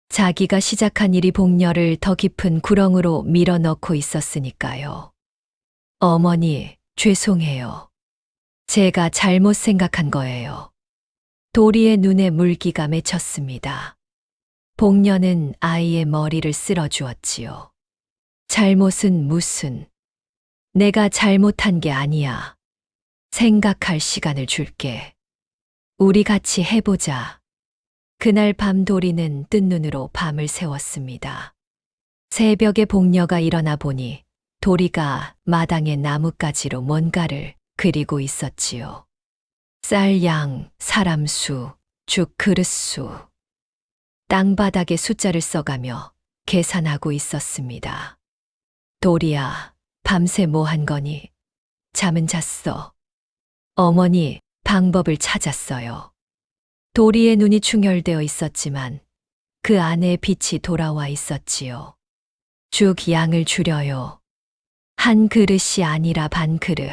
자기가 시작한 일이 복녀를 더 깊은 구렁으로 밀어넣고 있었으니까요. 어머니, 죄송해요. 제가 잘못 생각한 거예요. 도리의 눈에 물기가 맺혔습니다. 복녀는 아이의 머리를 쓸어주었지요. 잘못은 무슨? 내가 잘못한 게 아니야. 생각할 시간을 줄게. 우리 같이 해보자. 그날 밤 도리는 뜬 눈으로 밤을 새웠습니다. 새벽에 복녀가 일어나 보니 도리가 마당에 나뭇가지로 뭔가를 그리고 있었지요. 쌀양, 사람 수, 죽 그릇 수. 땅바닥에 숫자를 써가며 계산하고 있었습니다. 도리야, 밤새 뭐 한 거니? 잠은 잤어. 어머니, 방법을 찾았어요. 도리의 눈이 충혈되어 있었지만 그 안에 빛이 돌아와 있었지요. 죽 양을 줄여요. 한 그릇이 아니라 반 그릇.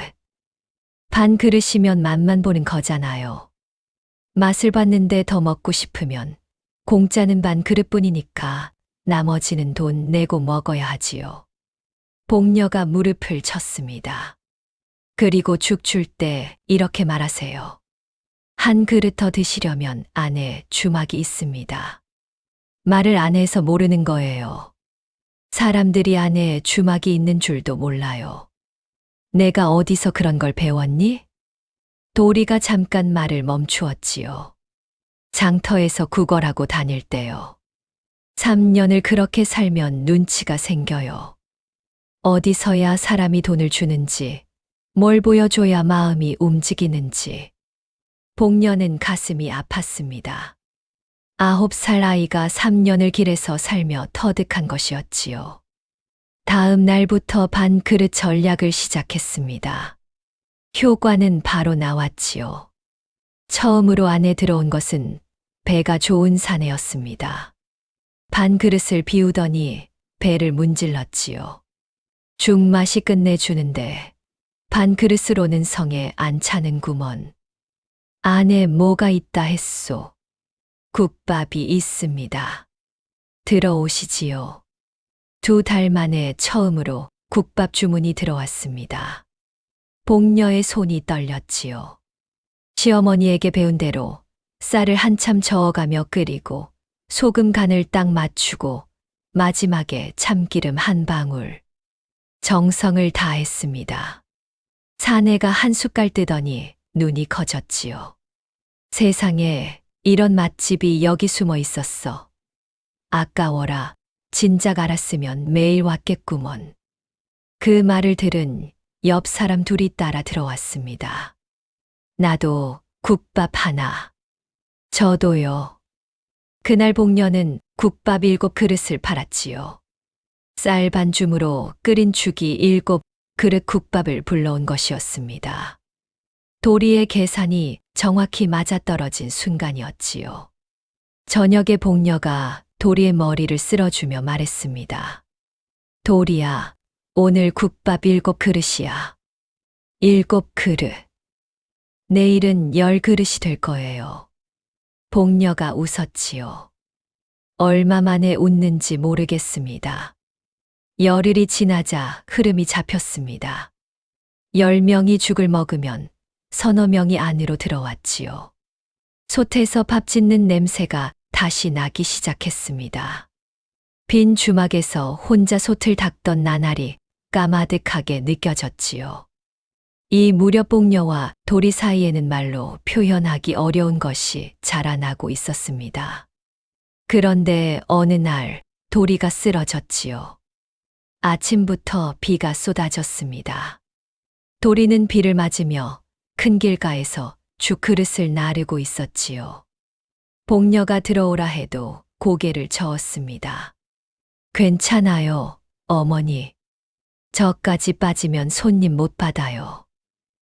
반 그릇이면 맛만 보는 거잖아요. 맛을 봤는데 더 먹고 싶으면 공짜는 반 그릇뿐이니까 나머지는 돈 내고 먹어야 하지요. 복녀가 무릎을 쳤습니다. 그리고 죽 줄 때 이렇게 말하세요. 한 그릇 더 드시려면 안에 주막이 있습니다. 말을 안 해서 모르는 거예요. 사람들이 안에 주막이 있는 줄도 몰라요. 내가 어디서 그런 걸 배웠니? 도리가 잠깐 말을 멈추었지요. 장터에서 구걸하고 다닐 때요. 3년을 그렇게 살면 눈치가 생겨요. 어디서야 사람이 돈을 주는지, 뭘 보여줘야 마음이 움직이는지. 복녀는 가슴이 아팠습니다. 9살 아이가 3년을 길에서 살며 터득한 것이었지요. 다음 날부터 반 그릇 전략을 시작했습니다. 효과는 바로 나왔지요. 처음으로 안에 들어온 것은 배가 좋은 사내였습니다. 반 그릇을 비우더니 배를 문질렀지요. 죽맛이 끝내주는데 반 그릇으로는 성에 안 차는구먼. 안에 뭐가 있다 했소. 국밥이 있습니다. 들어오시지요. 2달 만에 처음으로 국밥 주문이 들어왔습니다. 복녀의 손이 떨렸지요. 시어머니에게 배운 대로 쌀을 한참 저어가며 끓이고 소금 간을 딱 맞추고 마지막에 참기름 한 방울. 정성을 다했습니다. 사내가 한 숟갈 뜨더니 눈이 커졌지요. 세상에 이런 맛집이 여기 숨어 있었어. 아까워라. 진작 알았으면 매일 왔겠구먼. 그 말을 들은 옆 사람 둘이 따라 들어왔습니다. 나도 국밥 하나. 저도요. 그날 복녀는 국밥 7그릇을 팔았지요. 쌀 반 줌으로 끓인 죽이 7그릇 국밥을 불러온 것이었습니다. 도리의 계산이 정확히 맞아떨어진 순간이었지요. 저녁에 복녀가 도리의 머리를 쓸어주며 말했습니다. 도리야, 오늘 국밥 7그릇이야. 7그릇. 내일은 10그릇이 될 거예요. 복녀가 웃었지요. 얼마 만에 웃는지 모르겠습니다. 열흘이 지나자 흐름이 잡혔습니다. 10명이 죽을 먹으면 서너 명이 안으로 들어왔지요. 솥에서 밥 짓는 냄새가 다시 나기 시작했습니다. 빈 주막에서 혼자 솥을 닦던 나날이 까마득하게 느껴졌지요. 이 무렵 복녀와 도리 사이에는 말로 표현하기 어려운 것이 자라나고 있었습니다. 그런데 어느 날 도리가 쓰러졌지요. 아침부터 비가 쏟아졌습니다. 도리는 비를 맞으며 큰 길가에서 죽 그릇을 나르고 있었지요. 복녀가 들어오라 해도 고개를 저었습니다. 괜찮아요, 어머니. 저까지 빠지면 손님 못 받아요.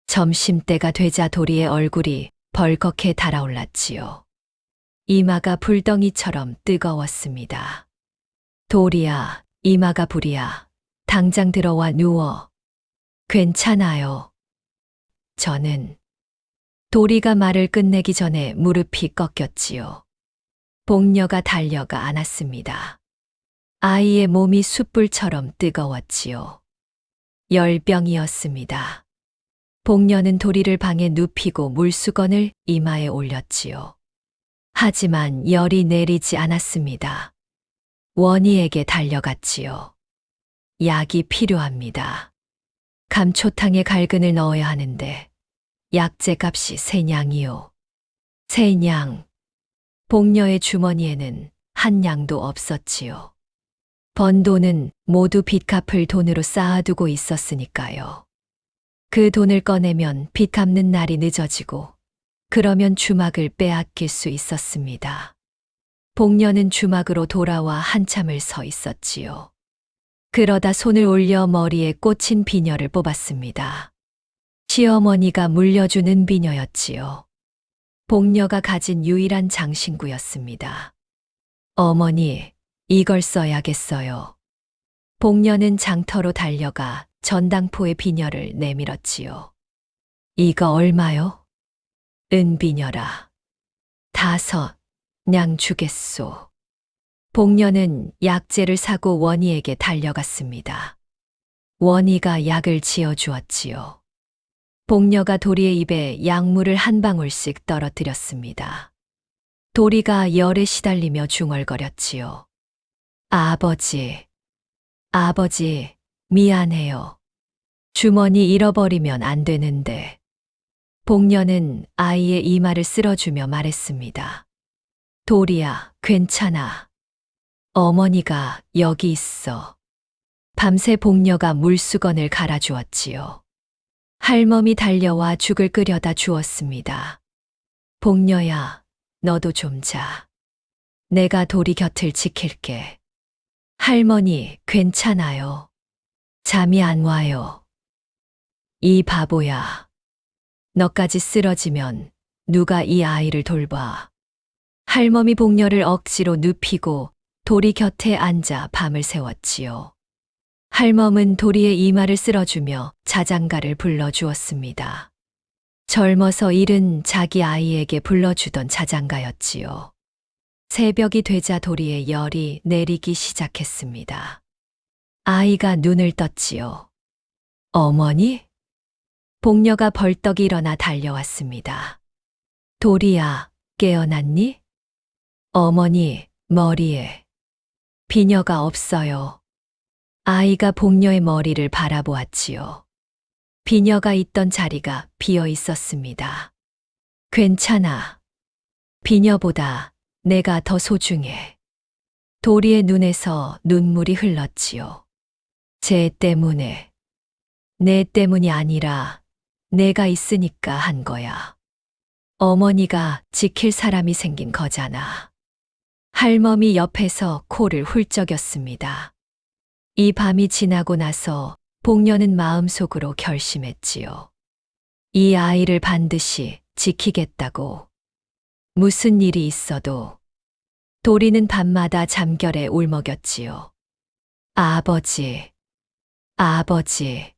점심때가 되자 도리의 얼굴이 벌겋게 달아올랐지요. 이마가 불덩이처럼 뜨거웠습니다. 도리야, 이마가 불이야. 당장 들어와 누워. 괜찮아요. 저는 도리가 말을 끝내기 전에 무릎이 꺾였지요. 복녀가 달려가 안았습니다. 아이의 몸이 숯불처럼 뜨거웠지요. 열병이었습니다. 복녀는 도리를 방에 눕히고 물수건을 이마에 올렸지요. 하지만 열이 내리지 않았습니다. 원희에게 달려갔지요. 약이 필요합니다. 감초탕에 갈근을 넣어야 하는데 약재 값이 3냥이요. 3냥. 복녀의 주머니에는 한 냥도 없었지요. 번 돈은 모두 빚갚을 돈으로 쌓아두고 있었으니까요. 그 돈을 꺼내면 빚 갚는 날이 늦어지고 그러면 주막을 빼앗길 수 있었습니다. 복녀는 주막으로 돌아와 한참을 서 있었지요. 그러다 손을 올려 머리에 꽂힌 비녀를 뽑았습니다. 시어머니가 물려주는 비녀였지요. 복녀가 가진 유일한 장신구였습니다. 어머니, 이걸 써야겠어요. 복녀는 장터로 달려가 전당포의 비녀를 내밀었지요. 이거 얼마요? 은비녀라. 5, 냥 주겠소. 복녀는 약재를 사고 원희에게 달려갔습니다. 원희가 약을 지어 주었지요. 복녀가 도리의 입에 약물을 한 방울씩 떨어뜨렸습니다. 도리가 열에 시달리며 중얼거렸지요. 아버지, 아버지, 미안해요. 주머니 잃어버리면 안 되는데. 복녀는 아이의 이마를 쓸어주며 말했습니다. 도리야, 괜찮아. 어머니가 여기 있어. 밤새 복녀가 물수건을 갈아주었지요. 할멈이 달려와 죽을 끓여다 주었습니다. 복녀야, 너도 좀 자. 내가 도리 곁을 지킬게. 할머니, 괜찮아요. 잠이 안 와요. 이 바보야. 너까지 쓰러지면 누가 이 아이를 돌봐. 할멈이 복녀를 억지로 눕히고 도리 곁에 앉아 밤을 새웠지요. 할멈은 도리의 이마를 쓸어주며 자장가를 불러주었습니다. 젊어서 잃은 자기 아이에게 불러주던 자장가였지요. 새벽이 되자 도리의 열이 내리기 시작했습니다. 아이가 눈을 떴지요. 어머니? 복녀가 벌떡 일어나 달려왔습니다. 도리야, 깨어났니? 어머니, 머리에 비녀가 없어요. 아이가 복녀의 머리를 바라보았지요. 비녀가 있던 자리가 비어 있었습니다. 괜찮아. 비녀보다 내가 더 소중해. 도리의 눈에서 눈물이 흘렀지요. 쟤 때문에. 내 때문이 아니라 내가 있으니까 한 거야. 어머니가 지킬 사람이 생긴 거잖아. 할멈이 옆에서 코를 훌쩍였습니다. 이 밤이 지나고 나서 복녀는 마음속으로 결심했지요. 이 아이를 반드시 지키겠다고. 무슨 일이 있어도. 도리는 밤마다 잠결에 울먹였지요. 아버지, 아버지.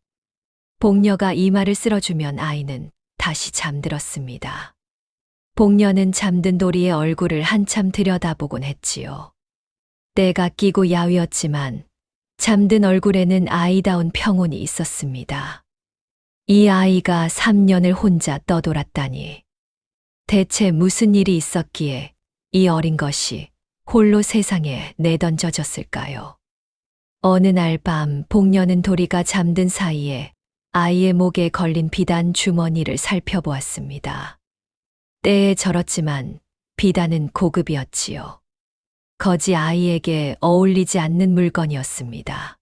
복녀가 이마를 쓸어주면 아이는 다시 잠들었습니다. 복녀는 잠든 도리의 얼굴을 한참 들여다보곤 했지요. 때가 끼고 야위었지만 잠든 얼굴에는 아이다운 평온이 있었습니다. 이 아이가 3년을 혼자 떠돌았다니. 대체 무슨 일이 있었기에 이 어린 것이 홀로 세상에 내던져졌을까요? 어느 날 밤 복녀는 도리가 잠든 사이에 아이의 목에 걸린 비단 주머니를 살펴보았습니다. 때에 절었지만 비단은 고급이었지요. 거지 아이에게 어울리지 않는 물건이었습니다.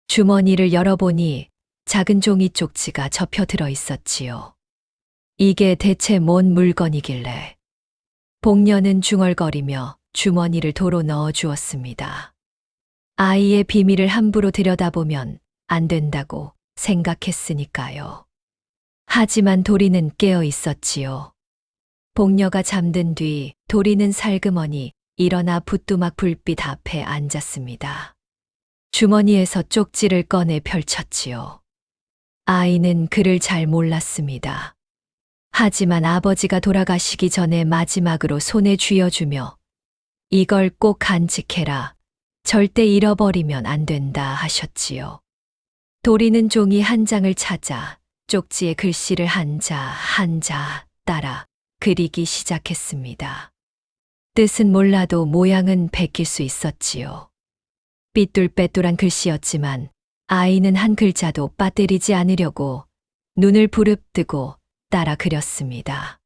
주머니를 열어보니 작은 종이 쪽지가 접혀 들어 있었지요. 이게 대체 뭔 물건이길래. 복녀는 중얼거리며 주머니를 도로 넣어 주었습니다. 아이의 비밀을 함부로 들여다보면 안 된다고 생각했으니까요. 하지만 도리는 깨어 있었지요. 복녀가 잠든 뒤 도리는 살그머니 일어나 부뚜막 불빛 앞에 앉았습니다. 주머니에서 쪽지를 꺼내 펼쳤지요. 아이는 그를 잘 몰랐습니다. 하지만 아버지가 돌아가시기 전에 마지막으로 손에 쥐어주며 이걸 꼭 간직해라. 절대 잃어버리면 안 된다 하셨지요. 도리는 종이 한 장을 찾아 쪽지에 글씨를 한자 따라 그리기 시작했습니다. 뜻은 몰라도 모양은 베낄 수 있었지요. 삐뚤빼뚤한 글씨였지만 아이는 한 글자도 빠뜨리지 않으려고 눈을 부릅뜨고 따라 그렸습니다.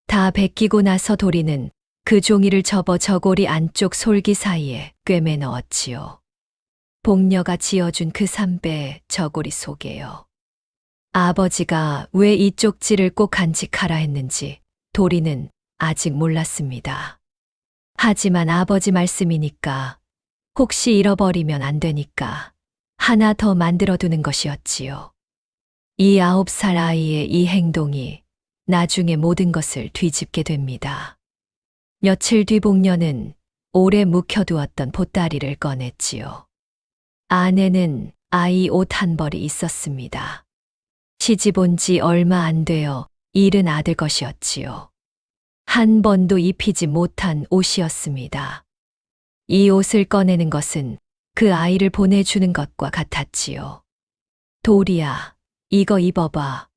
다 베끼고 나서 도리는 그 종이를 접어 저고리 안쪽 솔기 사이에 꿰매 넣었지요. 복녀가 지어준 그 삼배 저고리 속에요. 아버지가 왜 이 쪽지를 꼭 간직하라 했는지 도리는 아직 몰랐습니다. 하지만 아버지 말씀이니까 혹시 잃어버리면 안 되니까 하나 더 만들어두는 것이었지요. 이 9살 아이의 이 행동이 나중에 모든 것을 뒤집게 됩니다. 며칠 뒤 복녀는 오래 묵혀두었던 보따리를 꺼냈지요. 안에는 아이 옷 한 벌이 있었습니다. 시집 온 지 얼마 안 되어 잃은 아들 것이었지요. 한 번도 입히지 못한 옷이었습니다. 이 옷을 꺼내는 것은 그 아이를 보내주는 것과 같았지요. 도리야, 이거 입어봐.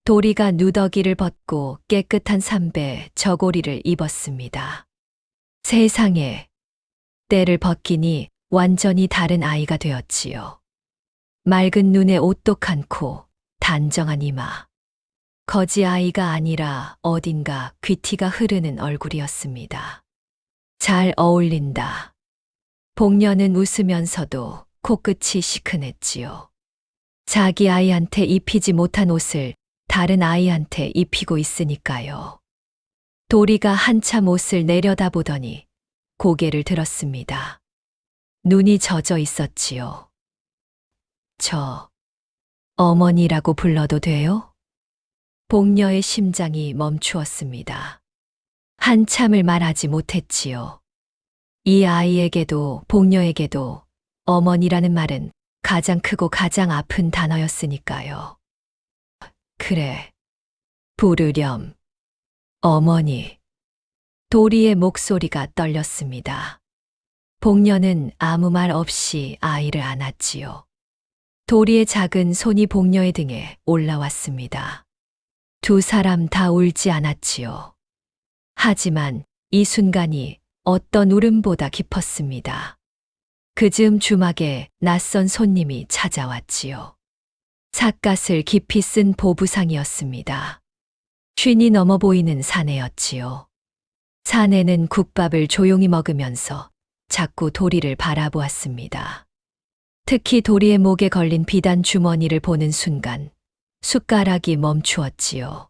도리가 누더기를 벗고 깨끗한 삼배 저고리를 입었습니다. 세상에, 때를 벗기니 완전히 다른 아이가 되었지요. 맑은 눈에 오똑한 코, 단정한 이마. 거지 아이가 아니라 어딘가 귀티가 흐르는 얼굴이었습니다. 잘 어울린다. 복녀는 웃으면서도 코끝이 시큰했지요. 자기 아이한테 입히지 못한 옷을 다른 아이한테 입히고 있으니까요. 도리가 한참 옷을 내려다보더니 고개를 들었습니다. 눈이 젖어 있었지요. 저, 어머니라고 불러도 돼요? 복녀의 심장이 멈추었습니다. 한참을 말하지 못했지요. 이 아이에게도 복녀에게도 어머니라는 말은 가장 크고 가장 아픈 단어였으니까요. 그래, 부르렴. 어머니. 도리의 목소리가 떨렸습니다. 복녀는 아무 말 없이 아이를 안았지요. 도리의 작은 손이 복녀의 등에 올라왔습니다. 두 사람 다 울지 않았지요. 하지만 이 순간이 어떤 울음보다 깊었습니다. 그 즈음 주막에 낯선 손님이 찾아왔지요. 삿갓을 깊이 쓴 보부상이었습니다. 쉰이 넘어 보이는 사내였지요. 사내는 국밥을 조용히 먹으면서 자꾸 도리를 바라보았습니다. 특히 도리의 목에 걸린 비단 주머니를 보는 순간 숟가락이 멈추었지요.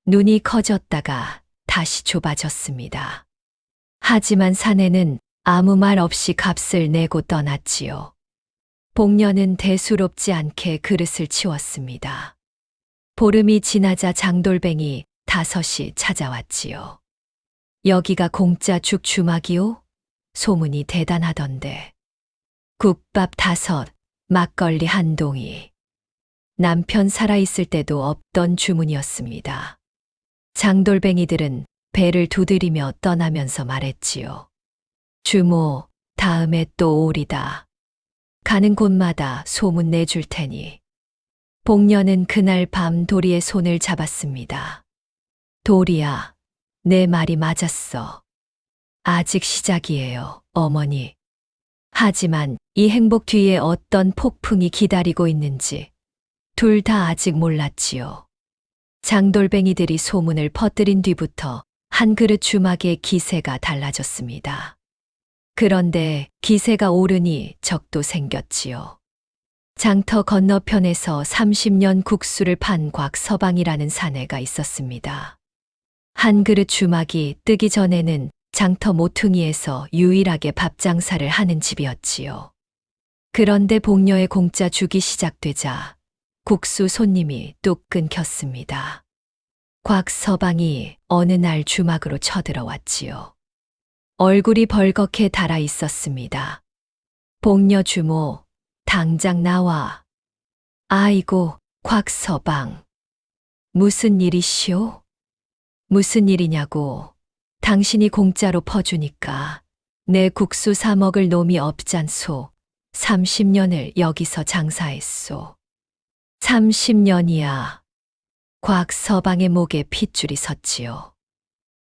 눈이 커졌다가 다시 좁아졌습니다. 하지만 사내는 아무 말 없이 값을 내고 떠났지요. 복녀는 대수롭지 않게 그릇을 치웠습니다. 보름이 지나자 장돌뱅이 5이 찾아왔지요. 여기가 공짜 죽 주막이요? 소문이 대단하던데. 국밥 5, 막걸리 1동이. 남편 살아있을 때도 없던 주문이었습니다. 장돌뱅이들은 배를 두드리며 떠나면서 말했지요. 주모, 다음에 또 오리다. 가는 곳마다 소문 내줄 테니. 복녀는 그날 밤 도리의 손을 잡았습니다. 도리야, 내 말이 맞았어. 아직 시작이에요, 어머니. 하지만 이 행복 뒤에 어떤 폭풍이 기다리고 있는지 둘 다 아직 몰랐지요. 장돌뱅이들이 소문을 퍼뜨린 뒤부터 한 그릇 주막의 기세가 달라졌습니다. 그런데 기세가 오르니 적도 생겼지요. 장터 건너편에서 30년 국수를 판 곽서방이라는 사내가 있었습니다. 한 그릇 주막이 뜨기 전에는 장터 모퉁이에서 유일하게 밥 장사를 하는 집이었지요. 그런데 복녀의 공짜 죽이 시작되자 국수 손님이 뚝 끊겼습니다. 곽서방이 어느 날 주막으로 쳐들어왔지요. 얼굴이 벌겋게 달아 있었습니다. 복녀 주모, 당장 나와. 아이고, 곽서방. 무슨 일이시오? 무슨 일이냐고. 당신이 공짜로 퍼주니까 내 국수 사 먹을 놈이 없잖소. 30년을 여기서 장사했소. 30년이야. 곽서방의 목에 핏줄이 섰지요.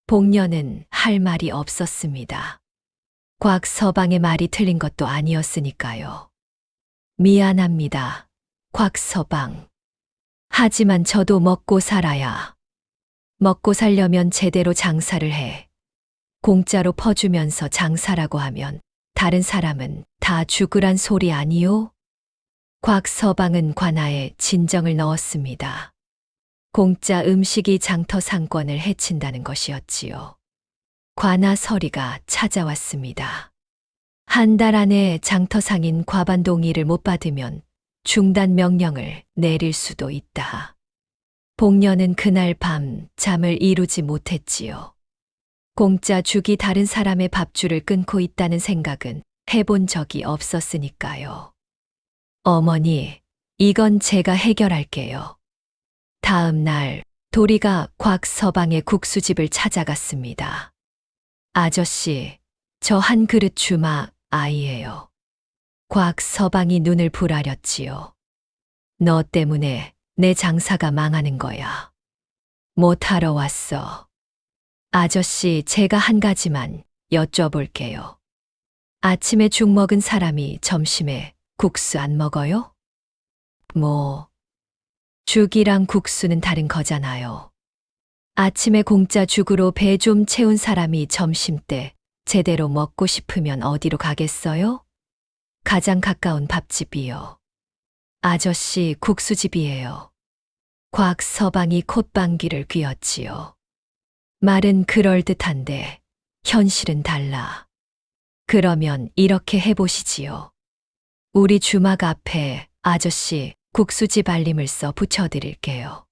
복녀는 할 말이 없었습니다. 곽서방의 말이 틀린 것도 아니었으니까요. 미안합니다, 곽서방. 하지만 저도 먹고 살아야. 먹고 살려면 제대로 장사를 해. 공짜로 퍼주면서 장사라고 하면 다른 사람은 다 죽으란 소리 아니요? 곽서방은 관아에 진정을 넣었습니다. 공짜 음식이 장터 상권을 해친다는 것이었지요. 관아 서리가 찾아왔습니다. 한 달 안에 장터 상인 과반 동의를 못 받으면 중단 명령을 내릴 수도 있다. 복녀는 그날 밤 잠을 이루지 못했지요. 공짜 죽이 다른 사람의 밥줄을 끊고 있다는 생각은 해본 적이 없었으니까요. 어머니, 이건 제가 해결할게요. 다음 날 도리가 곽서방의 국수집을 찾아갔습니다. 아저씨, 저 한 그릇 주마 아이예요. 곽서방이 눈을 부라렸지요. 너 때문에 내 장사가 망하는 거야. 못하러 왔어. 아저씨, 제가 한 가지만 여쭤볼게요. 아침에 죽 먹은 사람이 점심에 국수 안 먹어요? 죽이랑 국수는 다른 거잖아요. 아침에 공짜 죽으로 배 좀 채운 사람이 점심 때 제대로 먹고 싶으면 어디로 가겠어요? 가장 가까운 밥집이요. 아저씨, 국수집이에요. 곽서방이 콧방귀를 뀌었지요. 말은 그럴듯한데 현실은 달라. 그러면 이렇게 해보시지요. 우리 주막 앞에 아저씨 국수집 알림을 써 붙여드릴게요.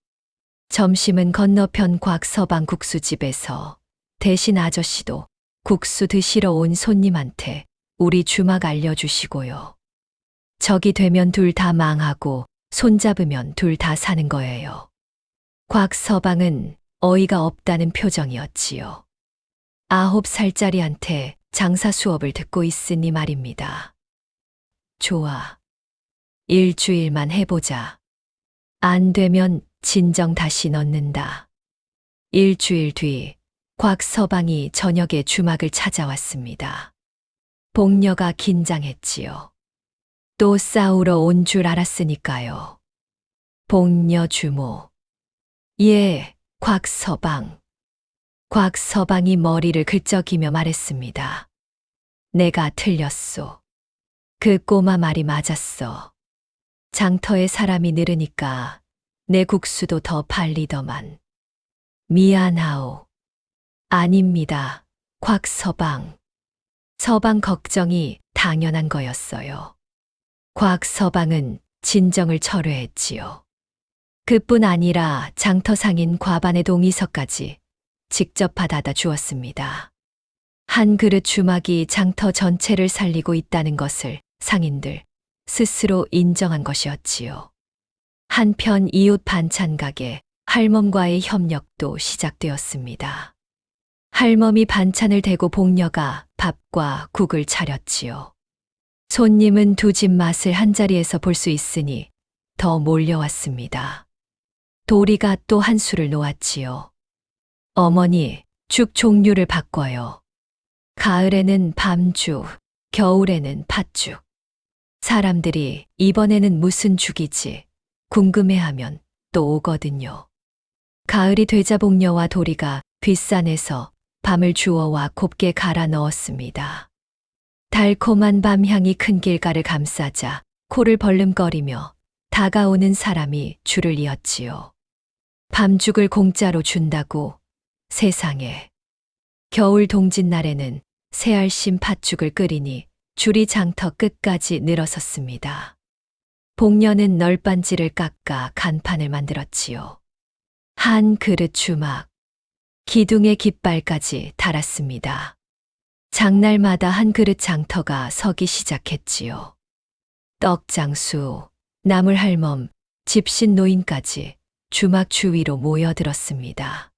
점심은 건너편 곽서방 국수집에서 대신 아저씨도 국수 드시러 온 손님한테 우리 주막 알려주시고요. 적이 되면 둘 다 망하고 손잡으면 둘 다 사는 거예요. 곽서방은 어이가 없다는 표정이었지요. 9살짜리한테 장사 수업을 듣고 있으니 말입니다. 좋아. 일주일만 해보자. 안 되면 진정 다시 넣는다. 일주일 뒤 곽서방이 저녁에 주막을 찾아왔습니다. 복녀가 긴장했지요. 또 싸우러 온 줄 알았으니까요. 복녀 주모. 예, 곽서방. 곽서방이 머리를 긁적이며 말했습니다. 내가 틀렸소. 그 꼬마 말이 맞았어. 장터에 사람이 늘으니까 내 국수도 더 팔리더만. 미안하오. 아닙니다, 곽서방. 서방 걱정이 당연한 거였어요. 곽서방은 진정을 철회했지요. 그뿐 아니라 장터 상인 과반의 동의서까지 직접 받아다 주었습니다. 한 그릇 주막이 장터 전체를 살리고 있다는 것을 상인들 스스로 인정한 것이었지요. 한편 이웃 반찬 가게 할멈과의 협력도 시작되었습니다. 할멈이 반찬을 대고 복녀가 밥과 국을 차렸지요. 손님은 두 집 맛을 한자리에서 볼 수 있으니 더 몰려왔습니다. 도리가 또 한 수를 놓았지요. 어머니, 죽 종류를 바꿔요. 가을에는 밤죽, 겨울에는 팥죽. 사람들이 이번에는 무슨 죽이지 궁금해하면 또 오거든요. 가을이 되자 복녀와 도리가 뒷산에서 밤을 주워와 곱게 갈아 넣었습니다. 달콤한 밤향이 큰 길가를 감싸자 코를 벌름거리며 다가오는 사람이 줄을 이었지요. 밤죽을 공짜로 준다고 세상에. 겨울 동짓날에는 새알심 팥죽을 끓이니 줄이 장터 끝까지 늘어섰습니다. 복녀는 널빤지를 깎아 간판을 만들었지요. 한 그릇 주막, 기둥의 깃발까지 달았습니다. 장날마다 한 그릇 장터가 서기 시작했지요. 떡장수, 나물할멈, 집신 노인까지 주막 주위로 모여들었습니다.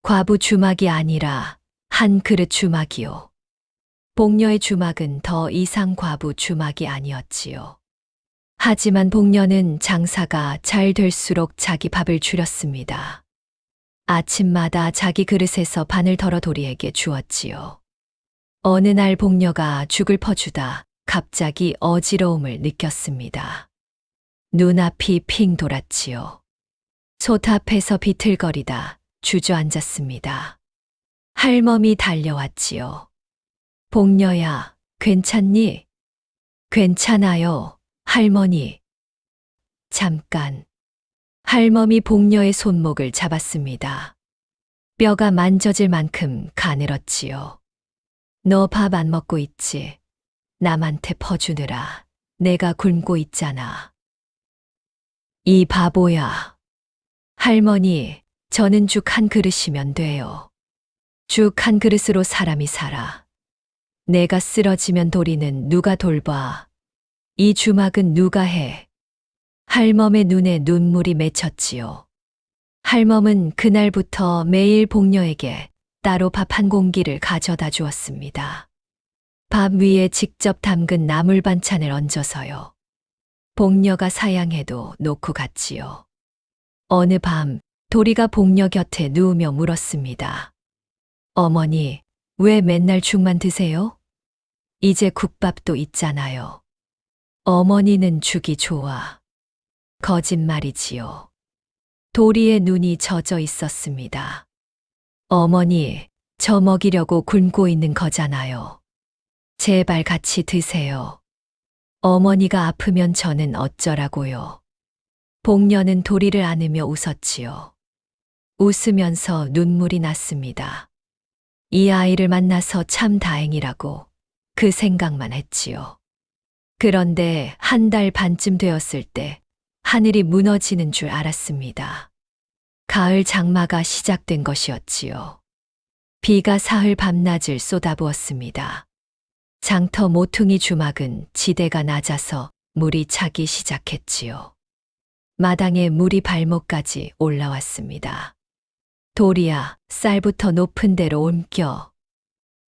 과부 주막이 아니라 한 그릇 주막이요. 복녀의 주막은 더 이상 과부 주막이 아니었지요. 하지만 복녀는 장사가 잘 될수록 자기 밥을 줄였습니다. 아침마다 자기 그릇에서 반을 덜어 도리에게 주었지요. 어느 날 복녀가 죽을 퍼주다 갑자기 어지러움을 느꼈습니다. 눈앞이 핑 돌았지요. 솥앞에서 비틀거리다 주저앉았습니다. 할멈이 달려왔지요. 복녀야, 괜찮니? 괜찮아요, 할머니. 잠깐. 할멈이 복녀의 손목을 잡았습니다. 뼈가 만져질 만큼 가늘었지요. 너 밥 안 먹고 있지? 남한테 퍼주느라 내가 굶고 있잖아. 이 바보야. 할머니, 저는 죽 한 그릇이면 돼요. 죽 한 그릇으로 사람이 살아. 내가 쓰러지면 도리는 누가 돌봐? 이 주막은 누가 해? 할멈의 눈에 눈물이 맺혔지요. 할멈은 그날부터 매일 복녀에게 따로 밥 한 공기를 가져다 주었습니다. 밥 위에 직접 담근 나물 반찬을 얹어서요. 복녀가 사양해도 놓고 갔지요. 어느 밤 도리가 복녀 곁에 누우며 물었습니다. 어머니, 왜 맨날 죽만 드세요? 이제 국밥도 있잖아요. 어머니는 죽이 좋아. 거짓말이지요. 도리의 눈이 젖어 있었습니다. 어머니, 저 먹이려고 굶고 있는 거잖아요. 제발 같이 드세요. 어머니가 아프면 저는 어쩌라고요. 복녀는 도리를 안으며 웃었지요. 웃으면서 눈물이 났습니다. 이 아이를 만나서 참 다행이라고 그 생각만 했지요. 그런데 한 달 반쯤 되었을 때 하늘이 무너지는 줄 알았습니다. 가을 장마가 시작된 것이었지요. 비가 사흘 밤낮을 쏟아부었습니다. 장터 모퉁이 주막은 지대가 낮아서 물이 차기 시작했지요. 마당에 물이 발목까지 올라왔습니다. 도리야, 쌀부터 높은 데로 옮겨.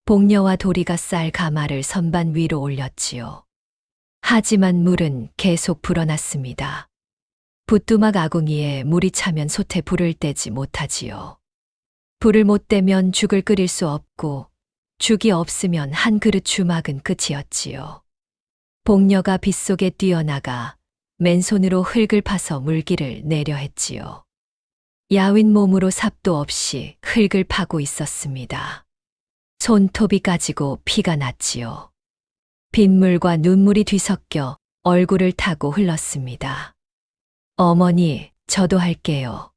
복녀와 도리가 쌀 가마를 선반 위로 올렸지요. 하지만 물은 계속 불어났습니다. 부뚜막 아궁이에 물이 차면 솥에 불을 떼지 못하지요. 불을 못 떼면 죽을 끓일 수 없고 죽이 없으면 한 그릇 주막은 끝이었지요. 복녀가 빗속에 뛰어나가 맨손으로 흙을 파서 물기를 내려 했지요. 야윈 몸으로 삽도 없이 흙을 파고 있었습니다. 손톱이 까지고 피가 났지요. 빗물과 눈물이 뒤섞여 얼굴을 타고 흘렀습니다. 어머니, 저도 할게요.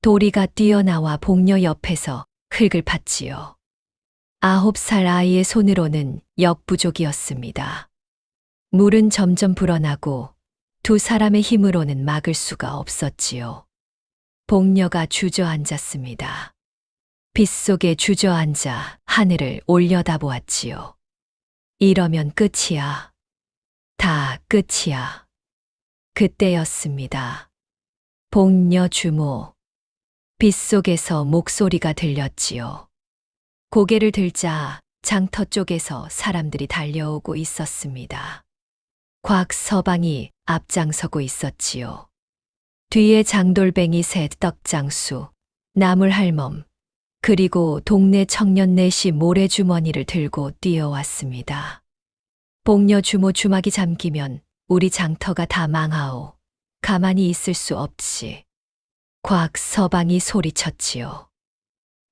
도리가 뛰어나와 복녀 옆에서 흙을 팠지요. 9살 아이의 손으로는 역부족이었습니다. 물은 점점 불어나고 두 사람의 힘으로는 막을 수가 없었지요. 복녀가 주저앉았습니다. 빗속에 주저앉아 하늘을 올려다보았지요. 이러면 끝이야. 다 끝이야. 그때였습니다. 복녀 주모. 빗속에서 목소리가 들렸지요. 고개를 들자 장터 쪽에서 사람들이 달려오고 있었습니다. 곽서방이 앞장서고 있었지요. 뒤에 장돌뱅이 셋 떡장수, 나물할멈, 그리고 동네 청년 넷이 모래주머니를 들고 뛰어왔습니다. 복녀 주모 주막이 잠기면 우리 장터가 다 망하오. 가만히 있을 수 없지. 곽서방이 소리쳤지요.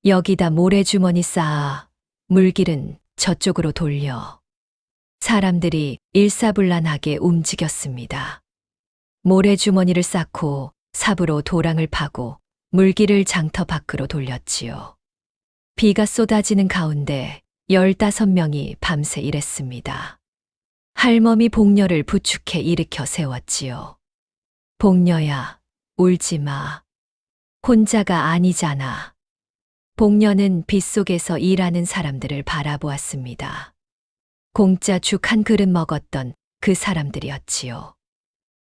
여기다 모래주머니 쌓아 물길은 저쪽으로 돌려. 사람들이 일사불란하게 움직였습니다. 모래주머니를 쌓고 삽으로 도랑을 파고 물길을 장터 밖으로 돌렸지요. 비가 쏟아지는 가운데 15명이 밤새 일했습니다. 할멈이 복녀를 부축해 일으켜 세웠지요. 복녀야, 울지 마. 혼자가 아니잖아. 복녀는 빗속에서 일하는 사람들을 바라보았습니다. 공짜 죽 한 그릇 먹었던 그 사람들이었지요.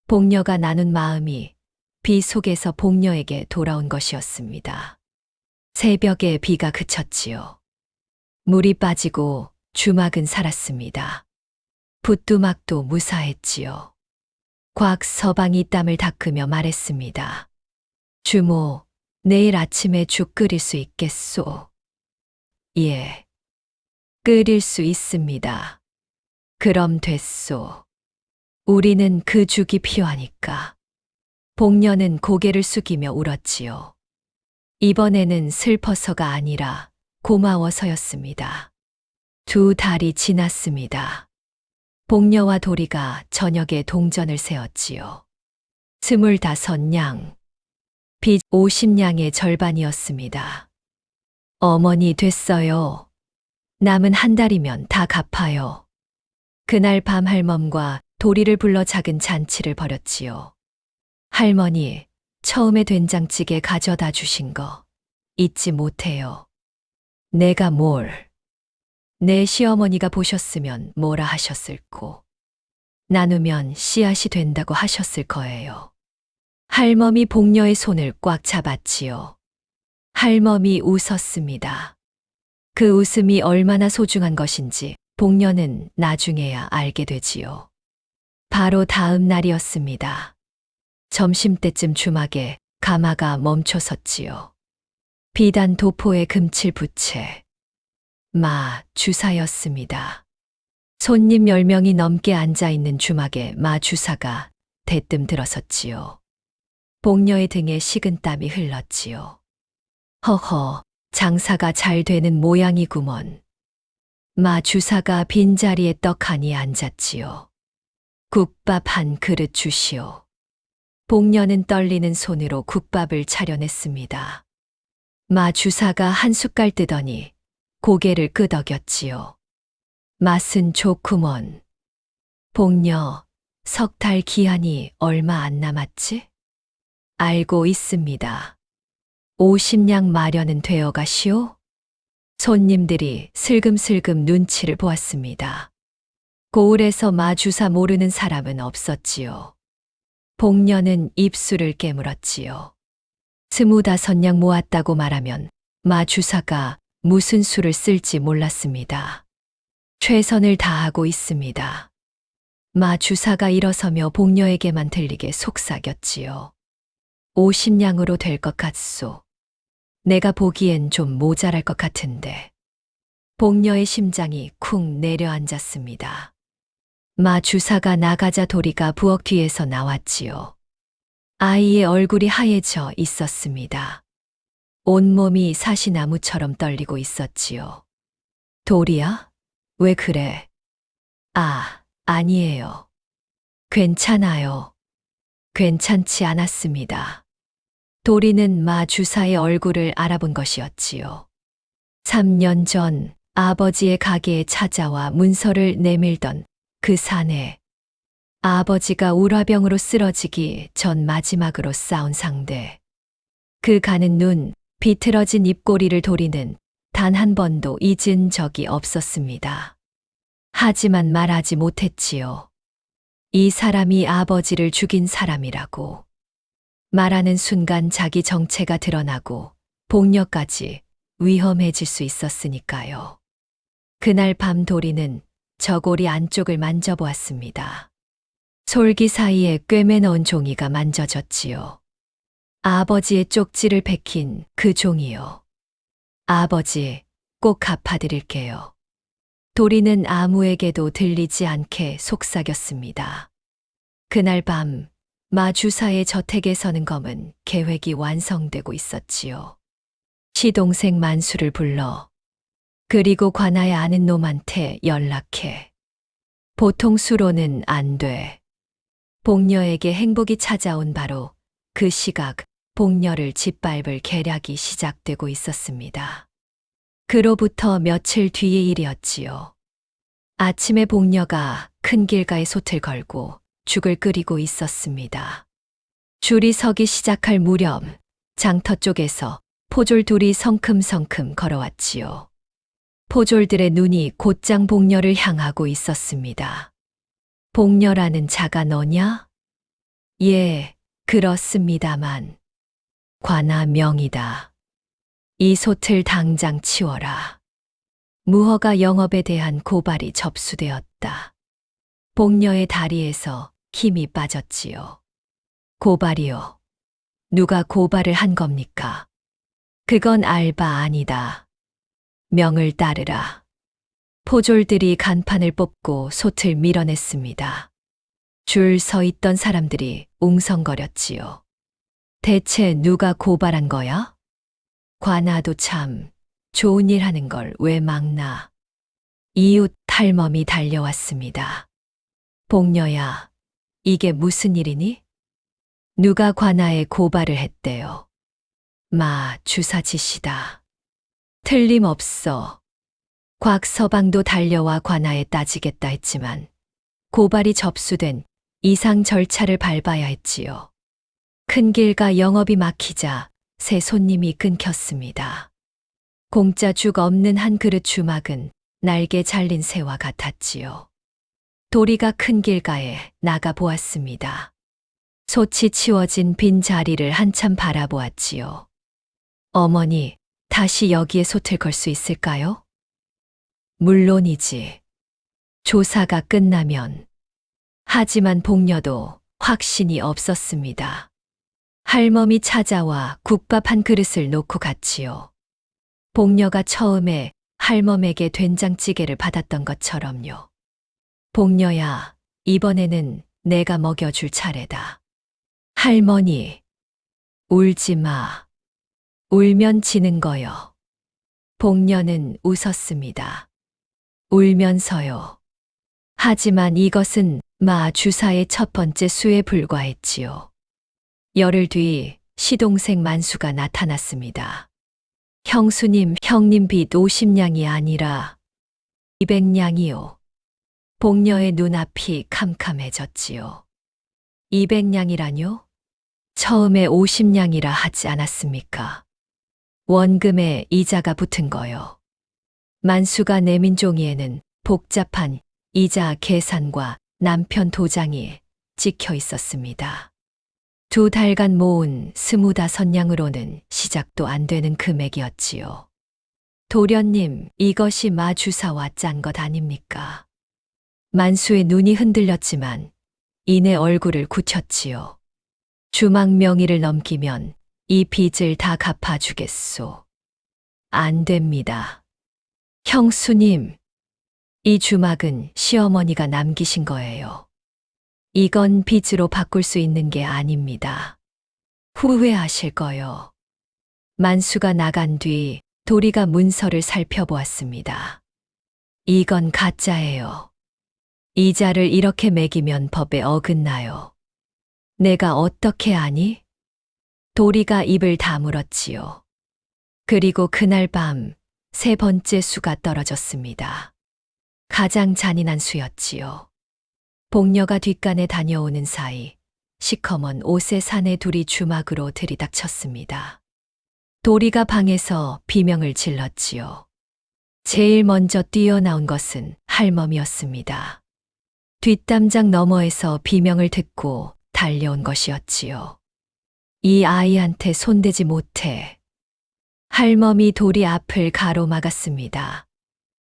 복녀가 나눈 마음이 비 속에서 복녀에게 돌아온 것이었습니다. 새벽에 비가 그쳤지요. 물이 빠지고 주막은 살았습니다. 부뚜막도 무사했지요. 곽서방이 땀을 닦으며 말했습니다. 주모, 내일 아침에 죽 끓일 수 있겠소? 예, 끓일 수 있습니다. 그럼 됐소. 우리는 그 죽이 필요하니까. 복녀는 고개를 숙이며 울었지요. 이번에는 슬퍼서가 아니라 고마워서였습니다. 2달이 지났습니다. 복녀와 도리가 저녁에 동전을 세었지요. 25냥, 빚 50냥의 절반이었습니다. 어머니 됐어요. 남은 한 달이면 다 갚아요. 그날 밤 할멈과 도리를 불러 작은 잔치를 벌였지요. 할머니, 처음에 된장찌개 가져다 주신 거 잊지 못해요. 내가 뭘. 내 시어머니가 보셨으면 뭐라 하셨을꼬. 나누면 씨앗이 된다고 하셨을 거예요. 할멈이 복녀의 손을 꽉 잡았지요. 할멈이 웃었습니다. 그 웃음이 얼마나 소중한 것인지 복녀는 나중에야 알게 되지요. 바로 다음 날이었습니다. 점심때쯤 주막에 가마가 멈춰 섰지요. 비단 도포에 금칠 부채. 마 주사였습니다. 손님 10명이 넘게 앉아있는 주막에 마 주사가 대뜸 들어섰지요. 복녀의 등에 식은땀이 흘렀지요. 허허, 장사가 잘 되는 모양이구먼. 마 주사가 빈자리에 떡하니 앉았지요. 국밥 한 그릇 주시오. 복녀는 떨리는 손으로 국밥을 차려냈습니다. 마 주사가 한 숟갈 뜨더니 고개를 끄덕였지요. 맛은 좋구먼. 복녀, 석 달 기한이 얼마 안 남았지? 알고 있습니다. 50냥 마련은 되어 가시오? 손님들이 슬금슬금 눈치를 보았습니다. 고을에서 마주사 모르는 사람은 없었지요. 복녀는 입술을 깨물었지요. 25냥 모았다고 말하면 마주사가 무슨 수를 쓸지 몰랐습니다. 최선을 다하고 있습니다. 마주사가 일어서며 복녀에게만 들리게 속삭였지요. 50냥으로 될 것 같소. 내가 보기엔 좀 모자랄 것 같은데. 복녀의 심장이 쿵 내려앉았습니다. 마 주사가 나가자 도리가 부엌 뒤에서 나왔지요. 아이의 얼굴이 하얘져 있었습니다. 온몸이 사시나무처럼 떨리고 있었지요. 도리야? 왜 그래? 아, 아니에요. 괜찮아요. 괜찮지 않았습니다. 도리는 마 주사의 얼굴을 알아본 것이었지요. 3년 전 아버지의 가게에 찾아와 문서를 내밀던 그 사내. 아버지가 울화병으로 쓰러지기 전 마지막으로 싸운 상대. 그 가는 눈, 비틀어진 입꼬리를 도리는 단 한 번도 잊은 적이 없었습니다. 하지만 말하지 못했지요. 이 사람이 아버지를 죽인 사람이라고. 말하는 순간 자기 정체가 드러나고 복녀까지 위험해질 수 있었으니까요. 그날 밤 도리는 저고리 안쪽을 만져보았습니다. 솔기 사이에 꿰매 넣은 종이가 만져졌지요. 아버지의 쪽지를 베낀 그 종이요. 아버지, 꼭 갚아드릴게요. 도리는 아무에게도 들리지 않게 속삭였습니다. 그날 밤 마주사의 저택에서는 검은 계획이 완성되고 있었지요. 시동생 만수를 불러 그리고 관아에 아는 놈한테 연락해. 보통 수로는 안 돼. 복녀에게 행복이 찾아온 바로 그 시각 복녀를 짓밟을 계략이 시작되고 있었습니다. 그로부터 며칠 뒤의 일이었지요. 아침에 복녀가 큰 길가에 솥을 걸고 죽을 끓이고 있었습니다. 줄이 서기 시작할 무렵 장터 쪽에서 포졸 둘이 성큼성큼 걸어왔지요. 포졸들의 눈이 곧장 복녀를 향하고 있었습니다. 복녀라는 자가 너냐? 예, 그렇습니다만. 관아 명이다. 이 솥을 당장 치워라. 무허가 영업에 대한 고발이 접수되었다. 복녀의 다리에서 힘이 빠졌지요. 고발이요. 누가 고발을 한 겁니까? 그건 알바 아니다. 명을 따르라. 포졸들이 간판을 뽑고 솥을 밀어냈습니다. 줄 서 있던 사람들이 웅성거렸지요. 대체 누가 고발한 거야? 관아도 참 좋은 일 하는 걸 왜 막나. 이웃 할멈이 달려왔습니다. 복녀야, 이게 무슨 일이니? 누가 관아에 고발을 했대요. 마 주사짓이다. 틀림없어. 곽서방도 달려와 관아에 따지겠다 했지만 고발이 접수된 이상 절차를 밟아야 했지요. 큰 길가 영업이 막히자 새 손님이 끊겼습니다. 공짜 죽 없는 한 그릇 주막은 날개 잘린 새와 같았지요. 도리가 큰 길가에 나가 보았습니다. 솥이 치워진 빈 자리를 한참 바라보았지요. 어머니, 다시 여기에 솥을 걸 수 있을까요? 물론이지. 조사가 끝나면. 하지만 복녀도 확신이 없었습니다. 할멈이 찾아와 국밥 한 그릇을 놓고 갔지요. 복녀가 처음에 할멈에게 된장찌개를 받았던 것처럼요. 복녀야, 이번에는 내가 먹여줄 차례다. 할머니, 울지 마. 울면 지는 거요. 복녀는 웃었습니다. 울면서요. 하지만 이것은 마 주사의 첫 번째 수에 불과했지요. 열흘 뒤 시동생 만수가 나타났습니다. 형수님, 형님 빚 50냥이 아니라 200냥이요. 복녀의 눈앞이 캄캄해졌지요. 200냥이라뇨? 처음에 50냥이라 하지 않았습니까? 원금에 이자가 붙은 거요. 만수가 내민 종이에는 복잡한 이자 계산과 남편 도장이 찍혀 있었습니다. 2달간 모은 25냥으로는 시작도 안 되는 금액이었지요. 도련님, 이것이 마 주사와 짠 것 아닙니까? 만수의 눈이 흔들렸지만 이내 얼굴을 굳혔지요. 주막 명의를 넘기면 이 빚을 다 갚아주겠소. 안 됩니다. 형수님, 이 주막은 시어머니가 남기신 거예요. 이건 빚으로 바꿀 수 있는 게 아닙니다. 후회하실 거요. 만수가 나간 뒤 도리가 문서를 살펴보았습니다. 이건 가짜예요. 이자를 이렇게 매기면 법에 어긋나요. 내가 어떻게 아니? 도리가 입을 다물었지요. 그리고 그날 밤 3번째 수가 떨어졌습니다. 가장 잔인한 수였지요. 복녀가 뒷간에 다녀오는 사이 시커먼 옷의 사내 둘이 주막으로 들이닥쳤습니다. 도리가 방에서 비명을 질렀지요. 제일 먼저 뛰어나온 것은 할멈이었습니다. 뒷담장 너머에서 비명을 듣고 달려온 것이었지요. 이 아이한테 손대지 못해. 할멈이 도리 앞을 가로막았습니다.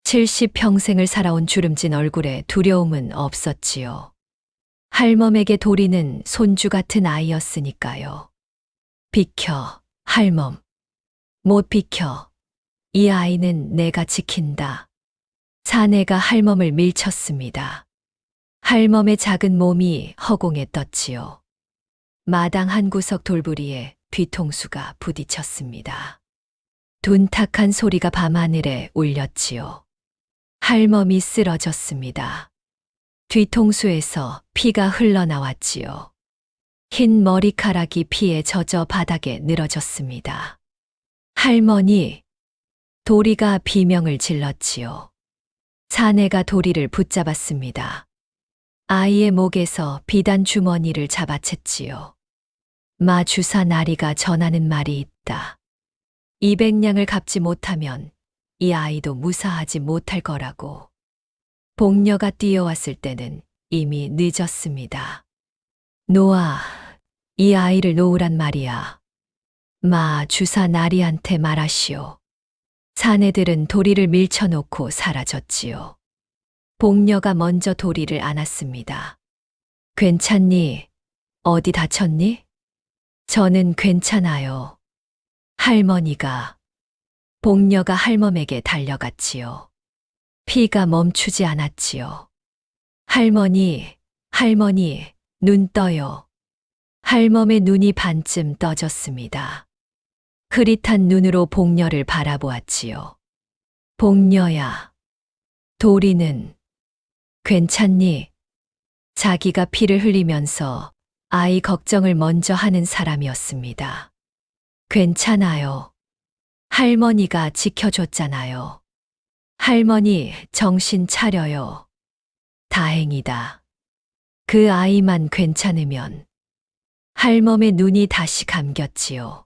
70평생을 살아온 주름진 얼굴에 두려움은 없었지요. 할멈에게 도리는 손주 같은 아이였으니까요. 비켜, 할멈. 못 비켜. 이 아이는 내가 지킨다. 사내가 할멈을 밀쳤습니다. 할멈의 작은 몸이 허공에 떴지요. 마당 한 구석 돌부리에 뒤통수가 부딪혔습니다. 둔탁한 소리가 밤하늘에 울렸지요. 할멈이 쓰러졌습니다. 뒤통수에서 피가 흘러나왔지요. 흰 머리카락이 피에 젖어 바닥에 늘어졌습니다. 할머니, 도리가 비명을 질렀지요. 사내가 도리를 붙잡았습니다. 아이의 목에서 비단 주머니를 잡아챘지요. 마주사 나리가 전하는 말이 있다. 200냥을 갚지 못하면 이 아이도 무사하지 못할 거라고. 복녀가 뛰어왔을 때는 이미 늦었습니다. 놓아, 이 아이를 놓으란 말이야. 마주사 나리한테 말하시오. 사내들은 도리를 밀쳐놓고 사라졌지요. 복녀가 먼저 도리를 안았습니다. 괜찮니? 어디 다쳤니? 저는 괜찮아요. 할머니가. 복녀가 할멈에게 달려갔지요. 피가 멈추지 않았지요. 할머니, 할머니, 눈 떠요. 할멈의 눈이 반쯤 떠졌습니다. 흐릿한 눈으로 복녀를 바라보았지요. 복녀야. 도리는 괜찮니? 자기가 피를 흘리면서 아이 걱정을 먼저 하는 사람이었습니다. 괜찮아요. 할머니가 지켜줬잖아요. 할머니, 정신 차려요. 다행이다. 그 아이만 괜찮으면. 할멈의 눈이 다시 감겼지요.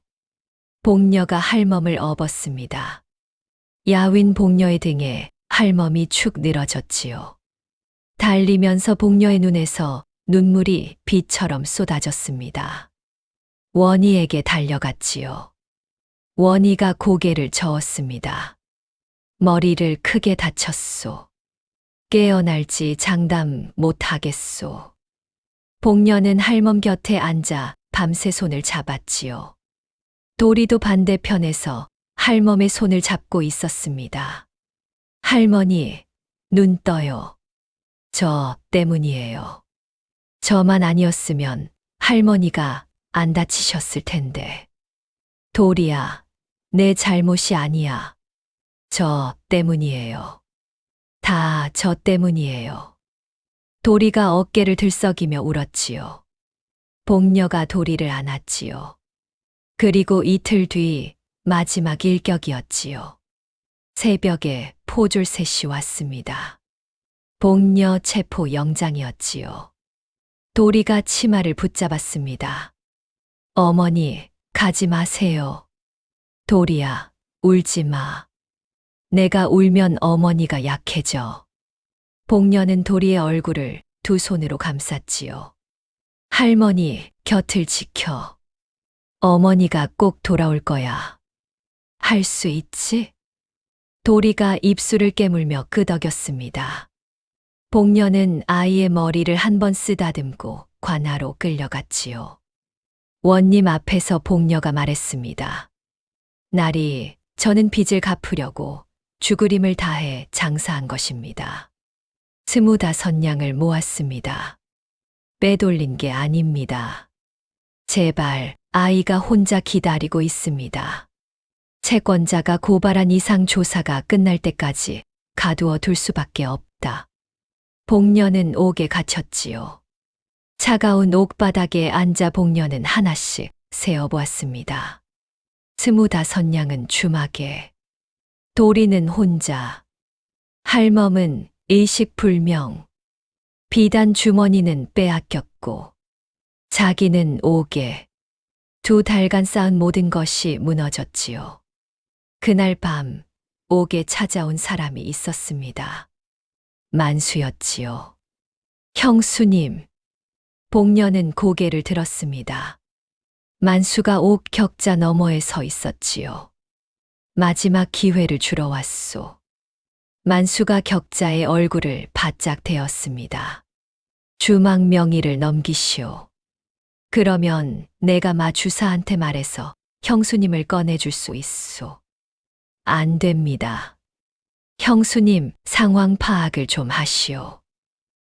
복녀가 할멈을 업었습니다. 야윈 복녀의 등에 할멈이 축 늘어졌지요. 달리면서 복녀의 눈에서 눈물이 비처럼 쏟아졌습니다. 원희에게 달려갔지요. 원희가 고개를 저었습니다. 머리를 크게 다쳤소. 깨어날지 장담 못하겠소. 복녀는 할멈 곁에 앉아 밤새 손을 잡았지요. 도리도 반대편에서 할멈의 손을 잡고 있었습니다. 할머니, 눈 떠요. 저 때문이에요. 저만 아니었으면 할머니가 안 다치셨을 텐데. 도리야, 내 잘못이 아니야. 저 때문이에요. 다 저 때문이에요. 도리가 어깨를 들썩이며 울었지요. 복녀가 도리를 안았지요. 그리고 이틀 뒤 마지막 일격이었지요. 새벽에 포졸셋이 왔습니다. 복녀 체포 영장이었지요. 도리가 치마를 붙잡았습니다. 어머니, 가지 마세요. 도리야, 울지 마. 내가 울면 어머니가 약해져. 복녀는 도리의 얼굴을 두 손으로 감쌌지요. 할머니, 곁을 지켜. 어머니가 꼭 돌아올 거야. 할 수 있지? 도리가 입술을 깨물며 끄덕였습니다. 복녀는 아이의 머리를 한 번 쓰다듬고 관하로 끌려갔지요. 원님 앞에서 복녀가 말했습니다. 나리, 저는 빚을 갚으려고 죽으림을 다해 장사한 것입니다. 25냥을 모았습니다. 빼돌린 게 아닙니다. 제발 아이가 혼자 기다리고 있습니다. 채권자가 고발한 이상 조사가 끝날 때까지 가두어 둘 수밖에 없다. 복녀는 옥에 갇혔지요. 차가운 옥바닥에 앉아 복녀는 하나씩 세어보았습니다. 25냥은 주막에, 도리는 혼자, 할멈은 일식불명, 비단 주머니는 빼앗겼고, 자기는 옥에, 2달간 쌓은 모든 것이 무너졌지요. 그날 밤 옥에 찾아온 사람이 있었습니다. 만수였지요. 형수님. 복녀는 고개를 들었습니다. 만수가 옥 격자 너머에 서 있었지요. 마지막 기회를 주러 왔소. 만수가 격자의 얼굴을 바짝 대었습니다. 주막 명의를 넘기시오. 그러면 내가 마주사한테 말해서 형수님을 꺼내줄 수 있소. 안 됩니다. 형수님, 상황 파악을 좀 하시오.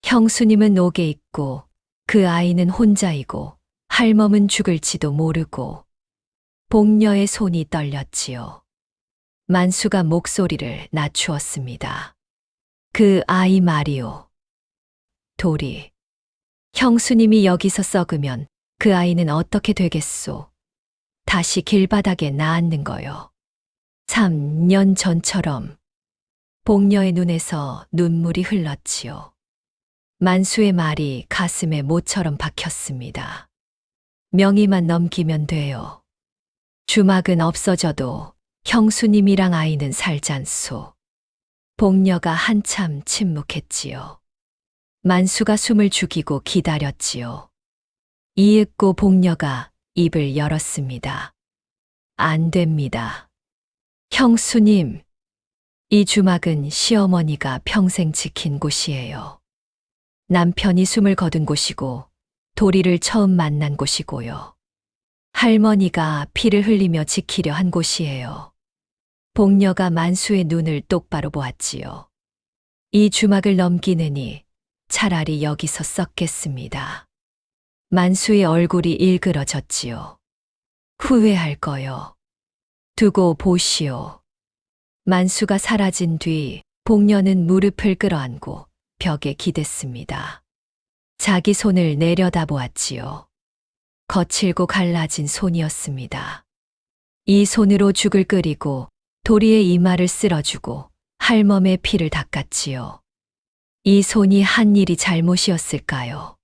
형수님은 옥에 있고 그 아이는 혼자이고 할멈은 죽을지도 모르고. 복녀의 손이 떨렸지요. 만수가 목소리를 낮추었습니다. 그 아이 말이오. 도리. 형수님이 여기서 썩으면 그 아이는 어떻게 되겠소? 다시 길바닥에 나앉는 거요. 3년 전처럼. 복녀의 눈에서 눈물이 흘렀지요. 만수의 말이 가슴에 모처럼 박혔습니다. 명의만 넘기면 돼요. 주막은 없어져도 형수님이랑 아이는 살잖소. 복녀가 한참 침묵했지요. 만수가 숨을 죽이고 기다렸지요. 이윽고 복녀가 입을 열었습니다. 안 됩니다. 형수님, 이 주막은 시어머니가 평생 지킨 곳이에요. 남편이 숨을 거둔 곳이고 도리를 처음 만난 곳이고요. 할머니가 피를 흘리며 지키려 한 곳이에요. 복녀가 만수의 눈을 똑바로 보았지요. 이 주막을 넘기느니 차라리 여기서 썩겠습니다. 만수의 얼굴이 일그러졌지요. 후회할 거요. 두고 보시오. 만수가 사라진 뒤 복녀는 무릎을 끌어안고 벽에 기댔습니다. 자기 손을 내려다보았지요. 거칠고 갈라진 손이었습니다. 이 손으로 죽을 끓이고 도리의 이마를 쓸어주고 할멈의 피를 닦았지요. 이 손이 한 일이 잘못이었을까요?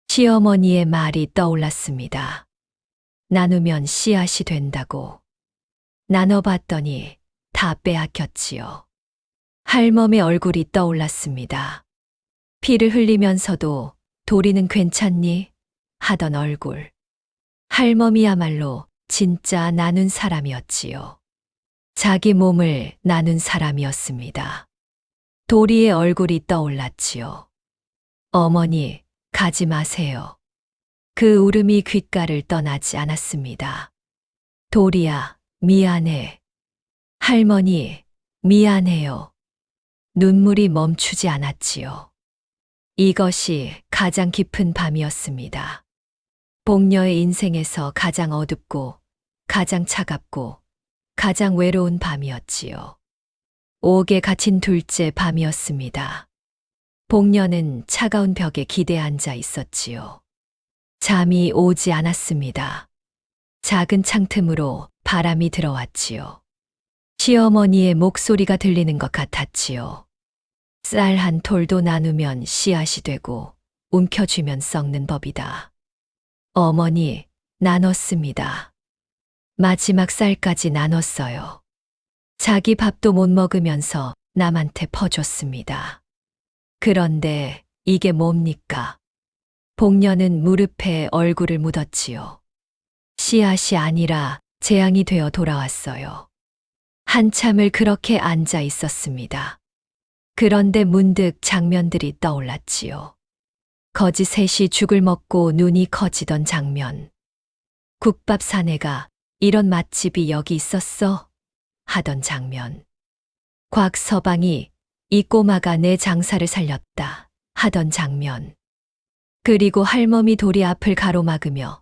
시어머니의 말이 떠올랐습니다. 나누면 씨앗이 된다고. 나눠봤더니 다 빼앗겼지요. 할멈의 얼굴이 떠올랐습니다. 피를 흘리면서도 도리는 괜찮니? 하던 얼굴. 할멈이야말로 진짜 나눈 사람이었지요. 자기 몸을 나눈 사람이었습니다. 도리의 얼굴이 떠올랐지요. 어머니, 가지 마세요. 그 울음이 귓가를 떠나지 않았습니다. 도리야, 미안해. 할머니, 미안해요. 눈물이 멈추지 않았지요. 이것이 가장 깊은 밤이었습니다. 복녀의 인생에서 가장 어둡고, 가장 차갑고, 가장 외로운 밤이었지요. 옥에 갇힌 둘째 밤이었습니다. 복녀는 차가운 벽에 기대 앉아 있었지요. 잠이 오지 않았습니다. 작은 창틈으로 바람이 들어왔지요. 시어머니의 목소리가 들리는 것 같았지요. 쌀 한 톨도 나누면 씨앗이 되고 움켜쥐면 썩는 법이다. 어머니, 나눴습니다. 마지막 쌀까지 나눴어요. 자기 밥도 못 먹으면서 남한테 퍼줬습니다. 그런데 이게 뭡니까? 복녀는 무릎에 얼굴을 묻었지요. 씨앗이 아니라 재앙이 되어 돌아왔어요. 한참을 그렇게 앉아 있었습니다. 그런데 문득 장면들이 떠올랐지요. 거지 셋이 죽을 먹고 눈이 커지던 장면. 국밥 사내가 이런 맛집이 여기 있었어? 하던 장면. 곽서방이 이 꼬마가 내 장사를 살렸다 하던 장면. 그리고 할멈이 도리 앞을 가로막으며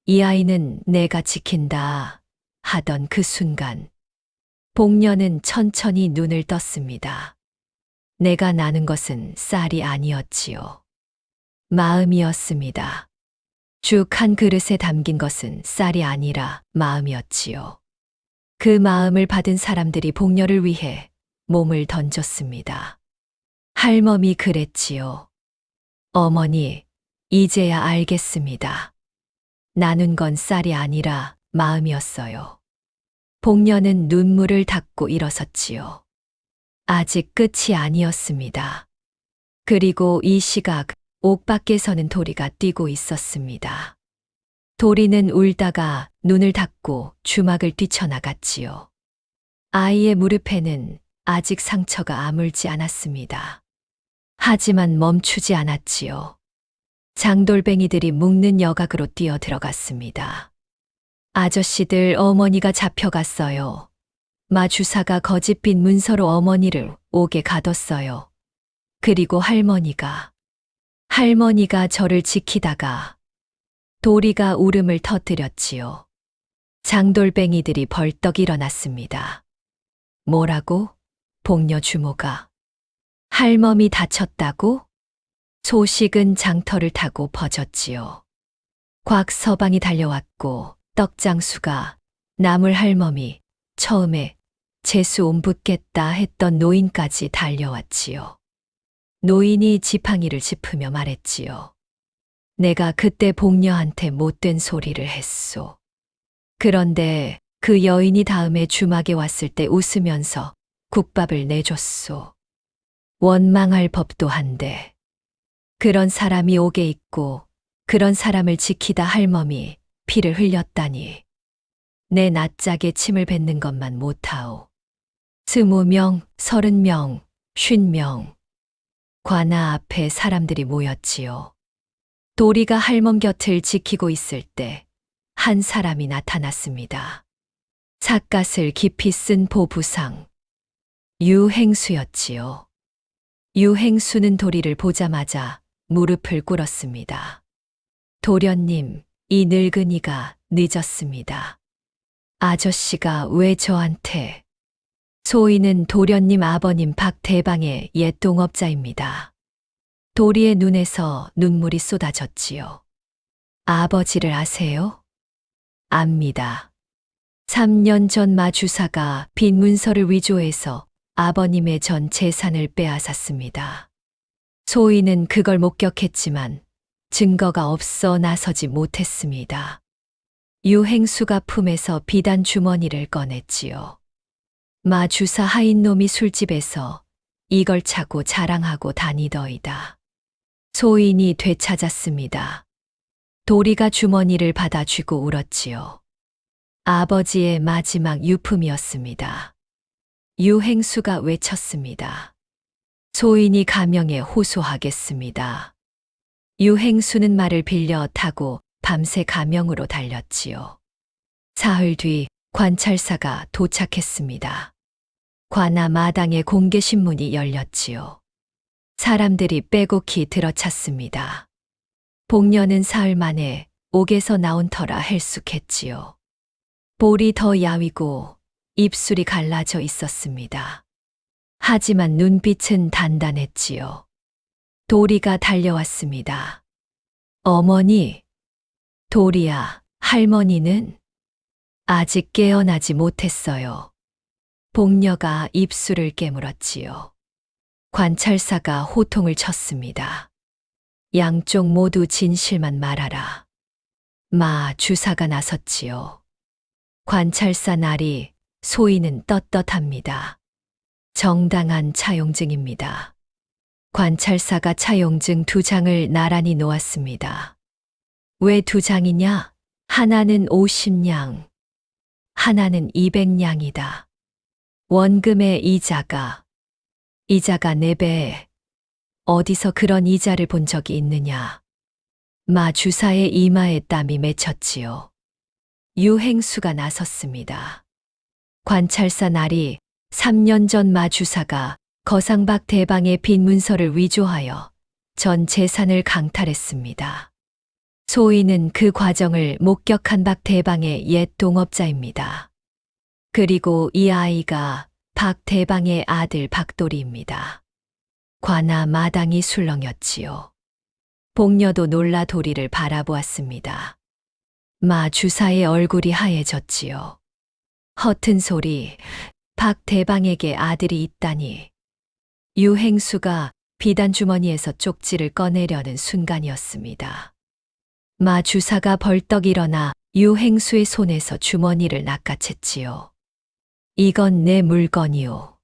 이 아이는 내가 지킨다 하던 그 순간. 복녀는 천천히 눈을 떴습니다. 내가 나눈 것은 쌀이 아니었지요. 마음이었습니다. 죽 한 그릇에 담긴 것은 쌀이 아니라 마음이었지요. 그 마음을 받은 사람들이 복녀를 위해 몸을 던졌습니다. 할멈이 그랬지요. 어머니, 이제야 알겠습니다. 나눈 건 쌀이 아니라 마음이었어요. 복녀는 눈물을 닦고 일어섰지요. 아직 끝이 아니었습니다. 그리고 이 시각 옥 밖에서는 도리가 뛰고 있었습니다. 도리는 울다가 눈을 닫고 주막을 뛰쳐나갔지요. 아이의 무릎에는 아직 상처가 아물지 않았습니다. 하지만 멈추지 않았지요. 장돌뱅이들이 묶는 여각으로 뛰어 들어갔습니다. 아저씨들, 어머니가 잡혀갔어요. 마주사가 거짓빛 문서로 어머니를 옥에 가뒀어요. 그리고 할머니가 저를 지키다가 도리가 울음을 터뜨렸지요. 장돌뱅이들이 벌떡 일어났습니다. 뭐라고? 복녀 주모가. 할멈이 다쳤다고? 소식은 장터를 타고 퍼졌지요. 곽서방이 달려왔고 떡장수가 나물 할멈이 처음에 재수 옴붙겠다 했던 노인까지 달려왔지요. 노인이 지팡이를 짚으며 말했지요. 내가 그때 복녀한테 못된 소리를 했소. 그런데 그 여인이 다음에 주막에 왔을 때 웃으면서 국밥을 내줬소. 원망할 법도 한데. 그런 사람이 옥에 있고 그런 사람을 지키다 할멈이 피를 흘렸다니. 내 낯짝에 침을 뱉는 것만 못하오. 20명, 30명, 50명. 관아 앞에 사람들이 모였지요. 도리가 할멈 곁을 지키고 있을 때 한 사람이 나타났습니다. 삿갓을 깊이 쓴 보부상. 유행수였지요. 유행수는 도리를 보자마자 무릎을 꿇었습니다. 도련님, 이 늙은이가 늦었습니다. 아저씨가 왜 저한테? 소인은 도련님 아버님 박대방의 옛 동업자입니다. 도리의 눈에서 눈물이 쏟아졌지요. 아버지를 아세요? 압니다. 3년 전 마주사가 빈 문서를 위조해서 아버님의 전 재산을 빼앗았습니다. 소인은 그걸 목격했지만 증거가 없어 나서지 못했습니다. 유행수가 품에서 비단 주머니를 꺼냈지요. 마주사 하인놈이 술집에서 이걸 차고 자랑하고 다니더이다. 소인이 되찾았습니다. 도리가 주머니를 받아쥐고 울었지요. 아버지의 마지막 유품이었습니다. 유행수가 외쳤습니다. 소인이 가명에 호소하겠습니다. 유행수는 말을 빌려 타고 밤새 가명으로 달렸지요. 사흘 뒤 관찰사가 도착했습니다. 관아 마당에 공개신문이 열렸지요. 사람들이 빼곡히 들어찼습니다. 복녀는 사흘 만에 옥에서 나온 터라 헬쑥했지요. 볼이 더 야위고 입술이 갈라져 있었습니다. 하지만 눈빛은 단단했지요. 도리가 달려왔습니다. 어머니, 도리야, 할머니는 아직 깨어나지 못했어요. 복녀가 입술을 깨물었지요. 관찰사가 호통을 쳤습니다. 양쪽 모두 진실만 말하라. 마 주사가 나섰지요. 관찰사 날이 소인은 떳떳합니다. 정당한 차용증입니다. 관찰사가 차용증 2장을 나란히 놓았습니다. 왜 2장이냐? 하나는 50냥, 하나는 200냥이다. 원금의 이자가 4배. 어디서 그런 이자를 본 적이 있느냐? 마 주사의 이마에 땀이 맺혔지요. 유행수가 나섰습니다. 관찰사 날이 3년 전 마 주사가 거상박 대방의 빈 문서를 위조하여 전 재산을 강탈했습니다. 소인은 그 과정을 목격한 박 대방의 옛 동업자입니다. 그리고 이 아이가 박 대방의 아들 박도리입니다. 관아 마당이 술렁였지요. 복녀도 놀라 도리를 바라보았습니다. 마 주사의 얼굴이 하얘졌지요. 허튼 소리, 박 대방에게 아들이 있다니. 유행수가 비단 주머니에서 쪽지를 꺼내려는 순간이었습니다. 마 주사가 벌떡 일어나 유행수의 손에서 주머니를 낚아챘지요. 이건 내 물건이오.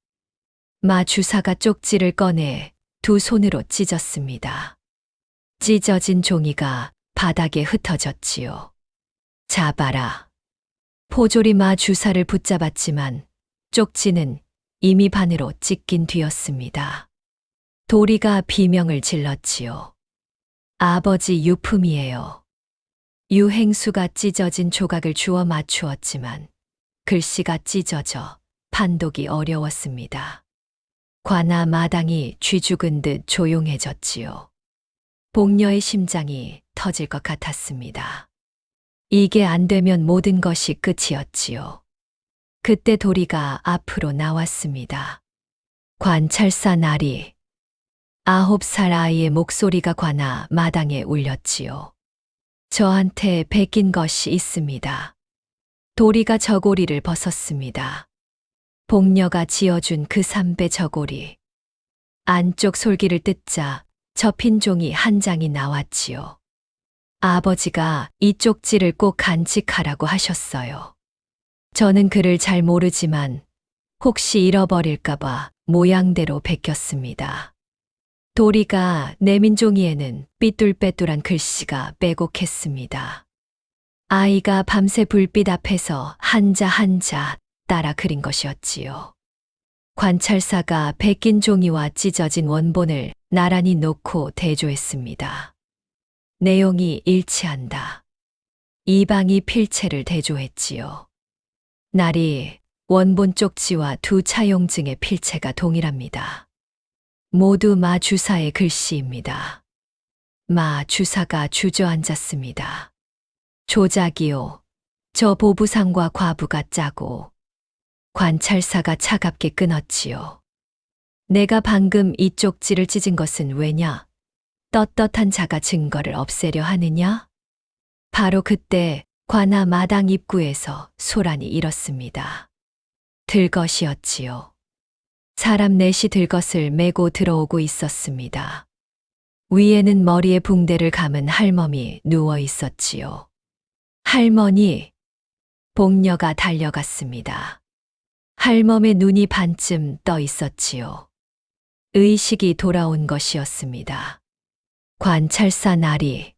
마 주사가 쪽지를 꺼내 2 손으로 찢었습니다. 찢어진 종이가 바닥에 흩어졌지요. 잡아라. 포졸이 마 주사를 붙잡았지만 쪽지는 이미 반으로 찢긴 뒤였습니다. 도리가 비명을 질렀지요. 아버지 유품이에요. 유행수가 찢어진 조각을 주워 맞추었지만 글씨가 찢어져 판독이 어려웠습니다. 관아 마당이 쥐 죽은 듯 조용해졌지요. 복녀의 심장이 터질 것 같았습니다. 이게 안 되면 모든 것이 끝이었지요. 그때 도리가 앞으로 나왔습니다. 관찰사 나리. 9살 아이의 목소리가 관아 마당에 울렸지요. 저한테 베낀 것이 있습니다. 도리가 저고리를 벗었습니다. 복녀가 지어준 그 3배 저고리. 안쪽 솔기를 뜯자 접힌 종이 1장이 나왔지요. 아버지가 이 쪽지를 꼭 간직하라고 하셨어요. 저는 글을 잘 모르지만 혹시 잃어버릴까봐 모양대로 베꼈습니다. 도리가 내민 종이에는 삐뚤빼뚤한 글씨가 빼곡했습니다. 아이가 밤새 불빛 앞에서 한자 한자 따라 그린 것이었지요. 관찰사가 베낀 종이와 찢어진 원본을 나란히 놓고 대조했습니다. 내용이 일치한다. 이방이 필체를 대조했지요. 날이 원본 쪽지와 2 차용증의 필체가 동일합니다. 모두 마 주사의 글씨입니다. 마 주사가 주저앉았습니다. 조작이요. 저 보부상과 과부가 짜고. 관찰사가 차갑게 끊었지요. 내가 방금 이 쪽지를 찢은 것은 왜냐? 떳떳한 자가 증거를 없애려 하느냐? 바로 그때 관아 마당 입구에서 소란이 일었습니다. 들것이었지요. 사람 넷이 들것을 메고 들어오고 있었습니다. 위에는 머리에 붕대를 감은 할멈이 누워 있었지요. 할머니, 복녀가 달려갔습니다. 할멈의 눈이 반쯤 떠 있었지요. 의식이 돌아온 것이었습니다. 관찰사 나리.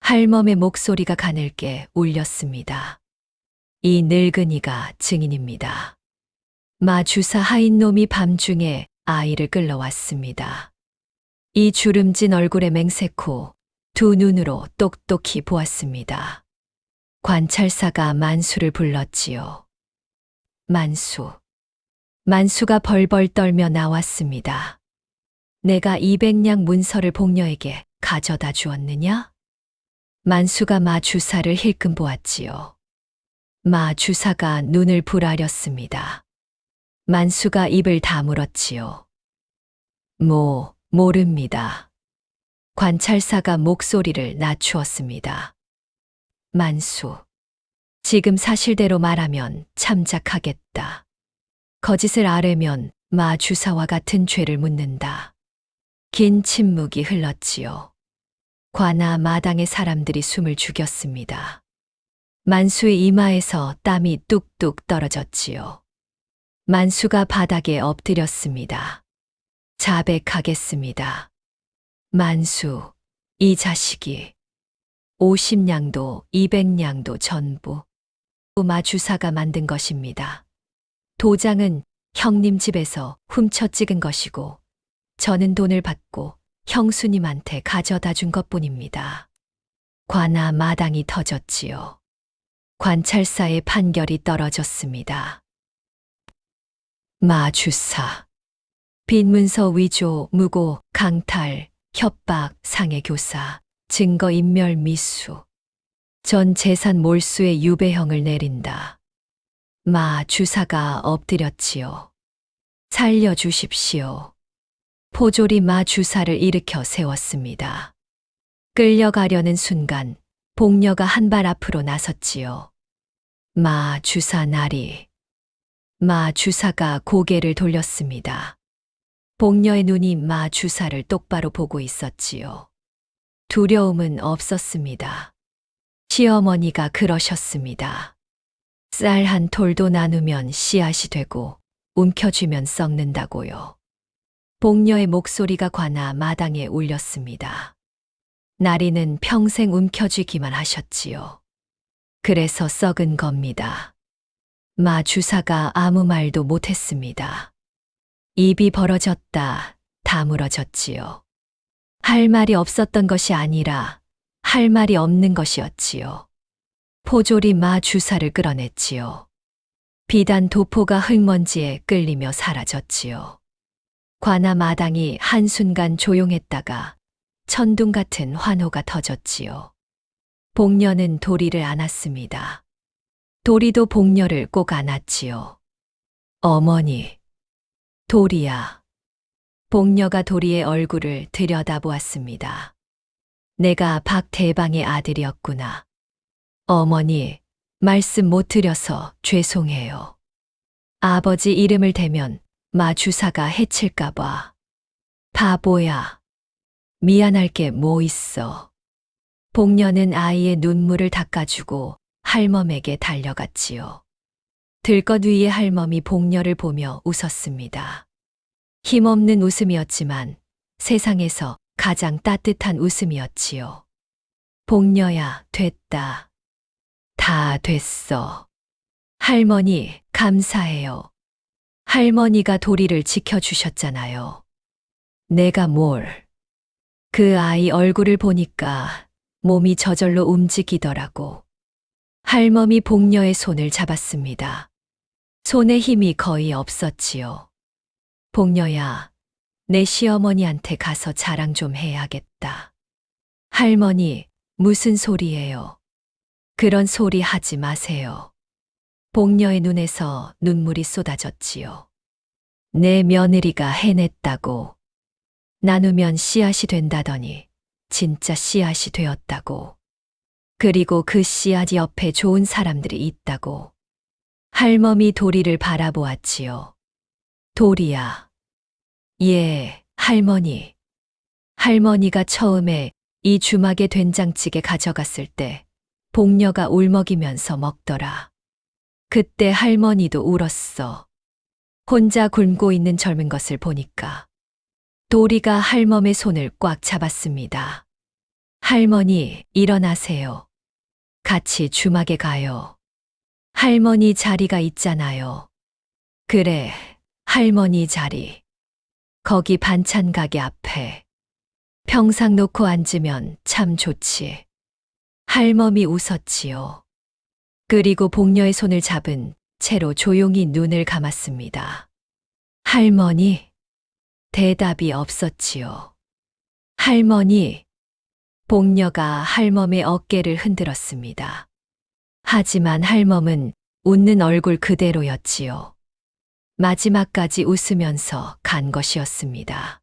할멈의 목소리가 가늘게 울렸습니다. 이 늙은이가 증인입니다. 마주사 하인 놈이 밤중에 아이를 끌러왔습니다. 이 주름진 얼굴에 맹세코 두 눈으로 똑똑히 보았습니다. 관찰사가 만수를 불렀지요. 만수. 만수가 벌벌 떨며 나왔습니다. 내가 200냥 문서를 복녀에게 가져다 주었느냐? 만수가 마주사를 힐끔 보았지요. 마주사가 눈을 부라렸습니다. 만수가 입을 다물었지요. 모릅니다. 관찰사가 목소리를 낮추었습니다. 만수. 지금 사실대로 말하면 참작하겠다. 거짓을 아뢰면 마주사와 같은 죄를 묻는다. 긴 침묵이 흘렀지요. 관아 마당의 사람들이 숨을 죽였습니다. 만수의 이마에서 땀이 뚝뚝 떨어졌지요. 만수가 바닥에 엎드렸습니다. 자백하겠습니다. 만수, 이 자식이 50냥도 200냥도 전부 마주사가 만든 것입니다. 도장은 형님 집에서 훔쳐 찍은 것이고 저는 돈을 받고 형수님한테 가져다 준 것뿐입니다. 관아 마당이 터졌지요. 관찰사의 판결이 떨어졌습니다. 마주사. 빈문서 위조, 무고, 강탈, 협박, 상해교사, 증거인멸 미수. 전 재산 몰수의 유배형을 내린다. 마주사가 엎드렸지요. 살려주십시오. 포졸이 마주사를 일으켜 세웠습니다. 끌려가려는 순간 복녀가 한 발 앞으로 나섰지요. 마주사 나리. 마주사가 고개를 돌렸습니다. 복녀의 눈이 마주사를 똑바로 보고 있었지요. 두려움은 없었습니다. 시어머니가 그러셨습니다. 쌀 한 톨도 나누면 씨앗이 되고 움켜쥐면 썩는다고요. 복녀의 목소리가 관아 마당에 울렸습니다. 나리는 평생 움켜쥐기만 하셨지요. 그래서 썩은 겁니다. 마주사가 아무 말도 못했습니다. 입이 벌어졌다 다물어졌지요. 할 말이 없었던 것이 아니라 할 말이 없는 것이었지요. 포졸이 마주사를 끌어냈지요. 비단 도포가 흙먼지에 끌리며 사라졌지요. 관아 마당이 한순간 조용했다가 천둥 같은 환호가 터졌지요. 복녀는 도리를 안았습니다. 도리도 복녀를 꼭 안았지요. 어머니, 도리야. 복녀가 도리의 얼굴을 들여다보았습니다. 내가 박대방의 아들이었구나. 어머니, 말씀 못 드려서 죄송해요. 아버지 이름을 대면 마주사가 해칠까봐. 바보야. 미안할 게 뭐 있어. 복녀는 아이의 눈물을 닦아주고 할멈에게 달려갔지요. 들것 위에 할멈이 복녀를 보며 웃었습니다. 힘없는 웃음이었지만 세상에서 가장 따뜻한 웃음이었지요. 복녀야, 됐다. 다 됐어. 할머니, 감사해요. 할머니가 도리를 지켜주셨잖아요. 내가 뭘. 그 아이 얼굴을 보니까 몸이 저절로 움직이더라고. 할멈이 복녀의 손을 잡았습니다. 손에 힘이 거의 없었지요. 복녀야, 내 시어머니한테 가서 자랑 좀 해야겠다. 할머니, 무슨 소리예요? 그런 소리 하지 마세요. 복녀의 눈에서 눈물이 쏟아졌지요. 내 며느리가 해냈다고. 나누면 씨앗이 된다더니 진짜 씨앗이 되었다고. 그리고 그 씨앗 옆에 좋은 사람들이 있다고. 할멈이 도리를 바라보았지요. 도리야. 예, 할머니. 할머니가 처음에 이 주막에 된장찌개 가져갔을 때 복녀가 울먹이면서 먹더라. 그때 할머니도 울었어. 혼자 굶고 있는 젊은 것을 보니까. 도리가 할멈의 손을 꽉 잡았습니다. 할머니, 일어나세요. 같이 주막에 가요. 할머니 자리가 있잖아요. 그래, 할머니 자리. 거기 반찬 가게 앞에. 평상 놓고 앉으면 참 좋지. 할멈이 웃었지요. 그리고 복녀의 손을 잡은 채로 조용히 눈을 감았습니다. 할머니, 대답이 없었지요. 할머니, 복녀가 할멈의 어깨를 흔들었습니다. 하지만 할멈은 웃는 얼굴 그대로였지요. 마지막까지 웃으면서 간 것이었습니다.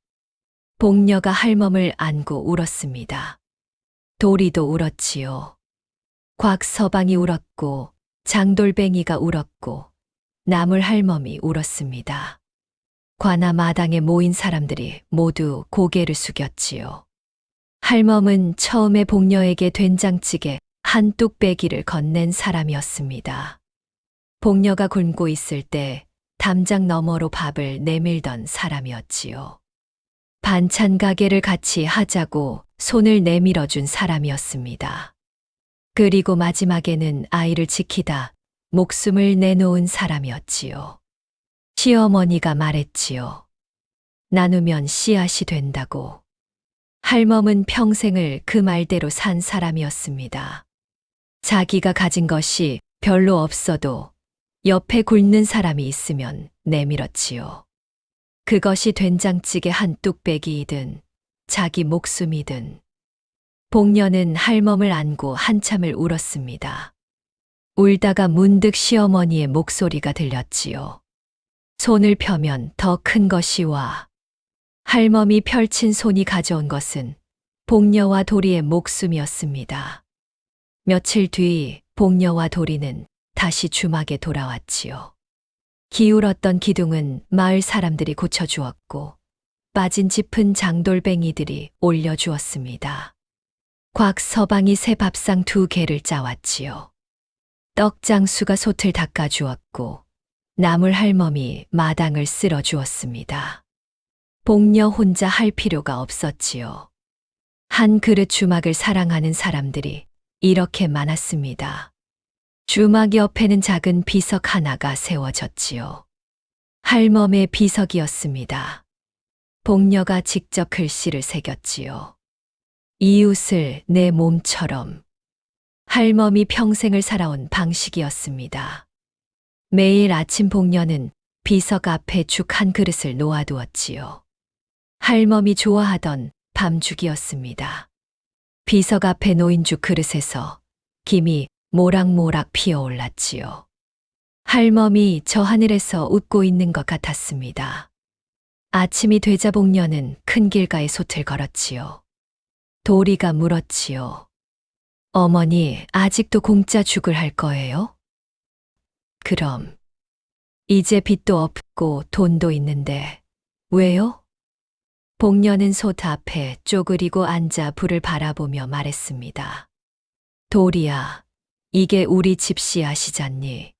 복녀가 할멈을 안고 울었습니다. 도리도 울었지요. 곽서방이 울었고 장돌뱅이가 울었고 나물 할멈이 울었습니다. 관아 마당에 모인 사람들이 모두 고개를 숙였지요. 할멈은 처음에 복녀에게 된장찌개 한 뚝배기를 건넨 사람이었습니다. 복녀가 굶고 있을 때 담장 너머로 밥을 내밀던 사람이었지요. 반찬 가게를 같이 하자고 손을 내밀어준 사람이었습니다. 그리고 마지막에는 아이를 지키다 목숨을 내놓은 사람이었지요. 시어머니가 말했지요. 나누면 씨앗이 된다고. 할멈은 평생을 그 말대로 산 사람이었습니다. 자기가 가진 것이 별로 없어도 옆에 굶는 사람이 있으면 내밀었지요. 그것이 된장찌개 한 뚝배기이든 자기 목숨이든. 복녀는 할멈을 안고 한참을 울었습니다. 울다가 문득 시어머니의 목소리가 들렸지요. 손을 펴면 더 큰 것이 와. 할멈이 펼친 손이 가져온 것은 복녀와 도리의 목숨이었습니다. 며칠 뒤 복녀와 도리는 다시 주막에 돌아왔지요. 기울었던 기둥은 마을 사람들이 고쳐주었고 빠진 짚은 장돌뱅이들이 올려주었습니다. 곽서방이 새 밥상 2개를 짜왔지요. 떡장수가 솥을 닦아주었고 나물 할멈이 마당을 쓸어주었습니다. 복녀 혼자 할 필요가 없었지요. 한 그릇 주막을 사랑하는 사람들이 이렇게 많았습니다. 주막 옆에는 작은 비석 하나가 세워졌지요. 할멈의 비석이었습니다. 복녀가 직접 글씨를 새겼지요. 이웃을 내 몸처럼. 할멈이 평생을 살아온 방식이었습니다. 매일 아침 복녀는 비석 앞에 죽 한 그릇을 놓아두었지요. 할멈이 좋아하던 밤죽이었습니다. 비석 앞에 놓인 죽 그릇에서 김이 모락모락 피어올랐지요. 할멈이 저 하늘에서 웃고 있는 것 같았습니다. 아침이 되자 복녀는 큰 길가에 솥을 걸었지요. 도리가 물었지요. 어머니, 아직도 공짜 죽을 할 거예요? 그럼. 이제 빚도 없고 돈도 있는데 왜요? 복녀는 솥 앞에 쪼그리고 앉아 불을 바라보며 말했습니다. 도리야, 이게 우리 집 씨앗이잖니.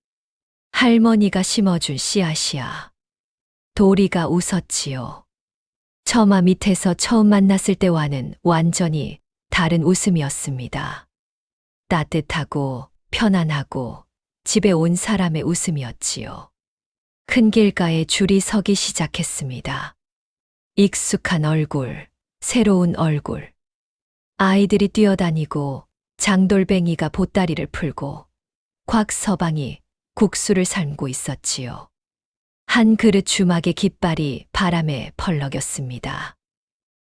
할머니가 심어준 씨앗이야. 도리가 웃었지요. 처마 밑에서 처음 만났을 때와는 완전히 다른 웃음이었습니다. 따뜻하고 편안하고 집에 온 사람의 웃음이었지요. 큰 길가에 줄이 서기 시작했습니다. 익숙한 얼굴, 새로운 얼굴. 아이들이 뛰어다니고 장돌뱅이가 보따리를 풀고 곽서방이 국수를 삶고 있었지요. 한 그릇 주막의 깃발이 바람에 펄럭였습니다.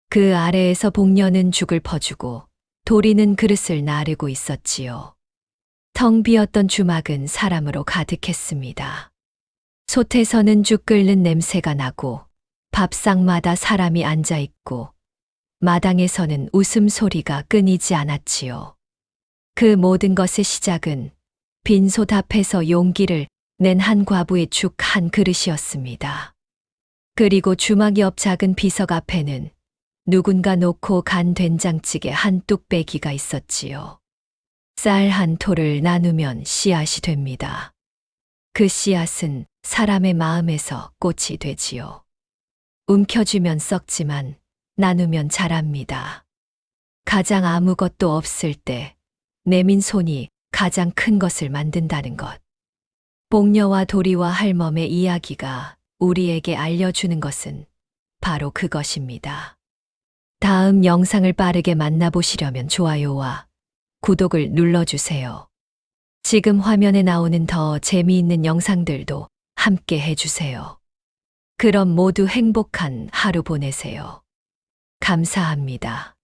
그 아래에서 복녀는 죽을 퍼주고 도리는 그릇을 나르고 있었지요. 텅 비었던 주막은 사람으로 가득했습니다. 솥에서는 죽 끓는 냄새가 나고 밥상마다 사람이 앉아 있고 마당에서는 웃음소리가 끊이지 않았지요. 그 모든 것의 시작은 빈솥 앞에서 용기를 낸 한 과부의 죽 한 그릇이었습니다. 그리고 주막 옆 작은 비석 앞에는 누군가 놓고 간 된장찌개 한 뚝배기가 있었지요. 쌀 한 톨을 나누면 씨앗이 됩니다. 그 씨앗은 사람의 마음에서 꽃이 되지요. 움켜쥐면 썩지만 나누면 자랍니다. 가장 아무것도 없을 때 내민 손이 가장 큰 것을 만든다는 것. 복녀와 도리와 할멈의 이야기가 우리에게 알려주는 것은 바로 그것입니다. 다음 영상을 빠르게 만나보시려면 좋아요와 구독을 눌러주세요. 지금 화면에 나오는 더 재미있는 영상들도 함께 해주세요. 그럼 모두 행복한 하루 보내세요. 감사합니다.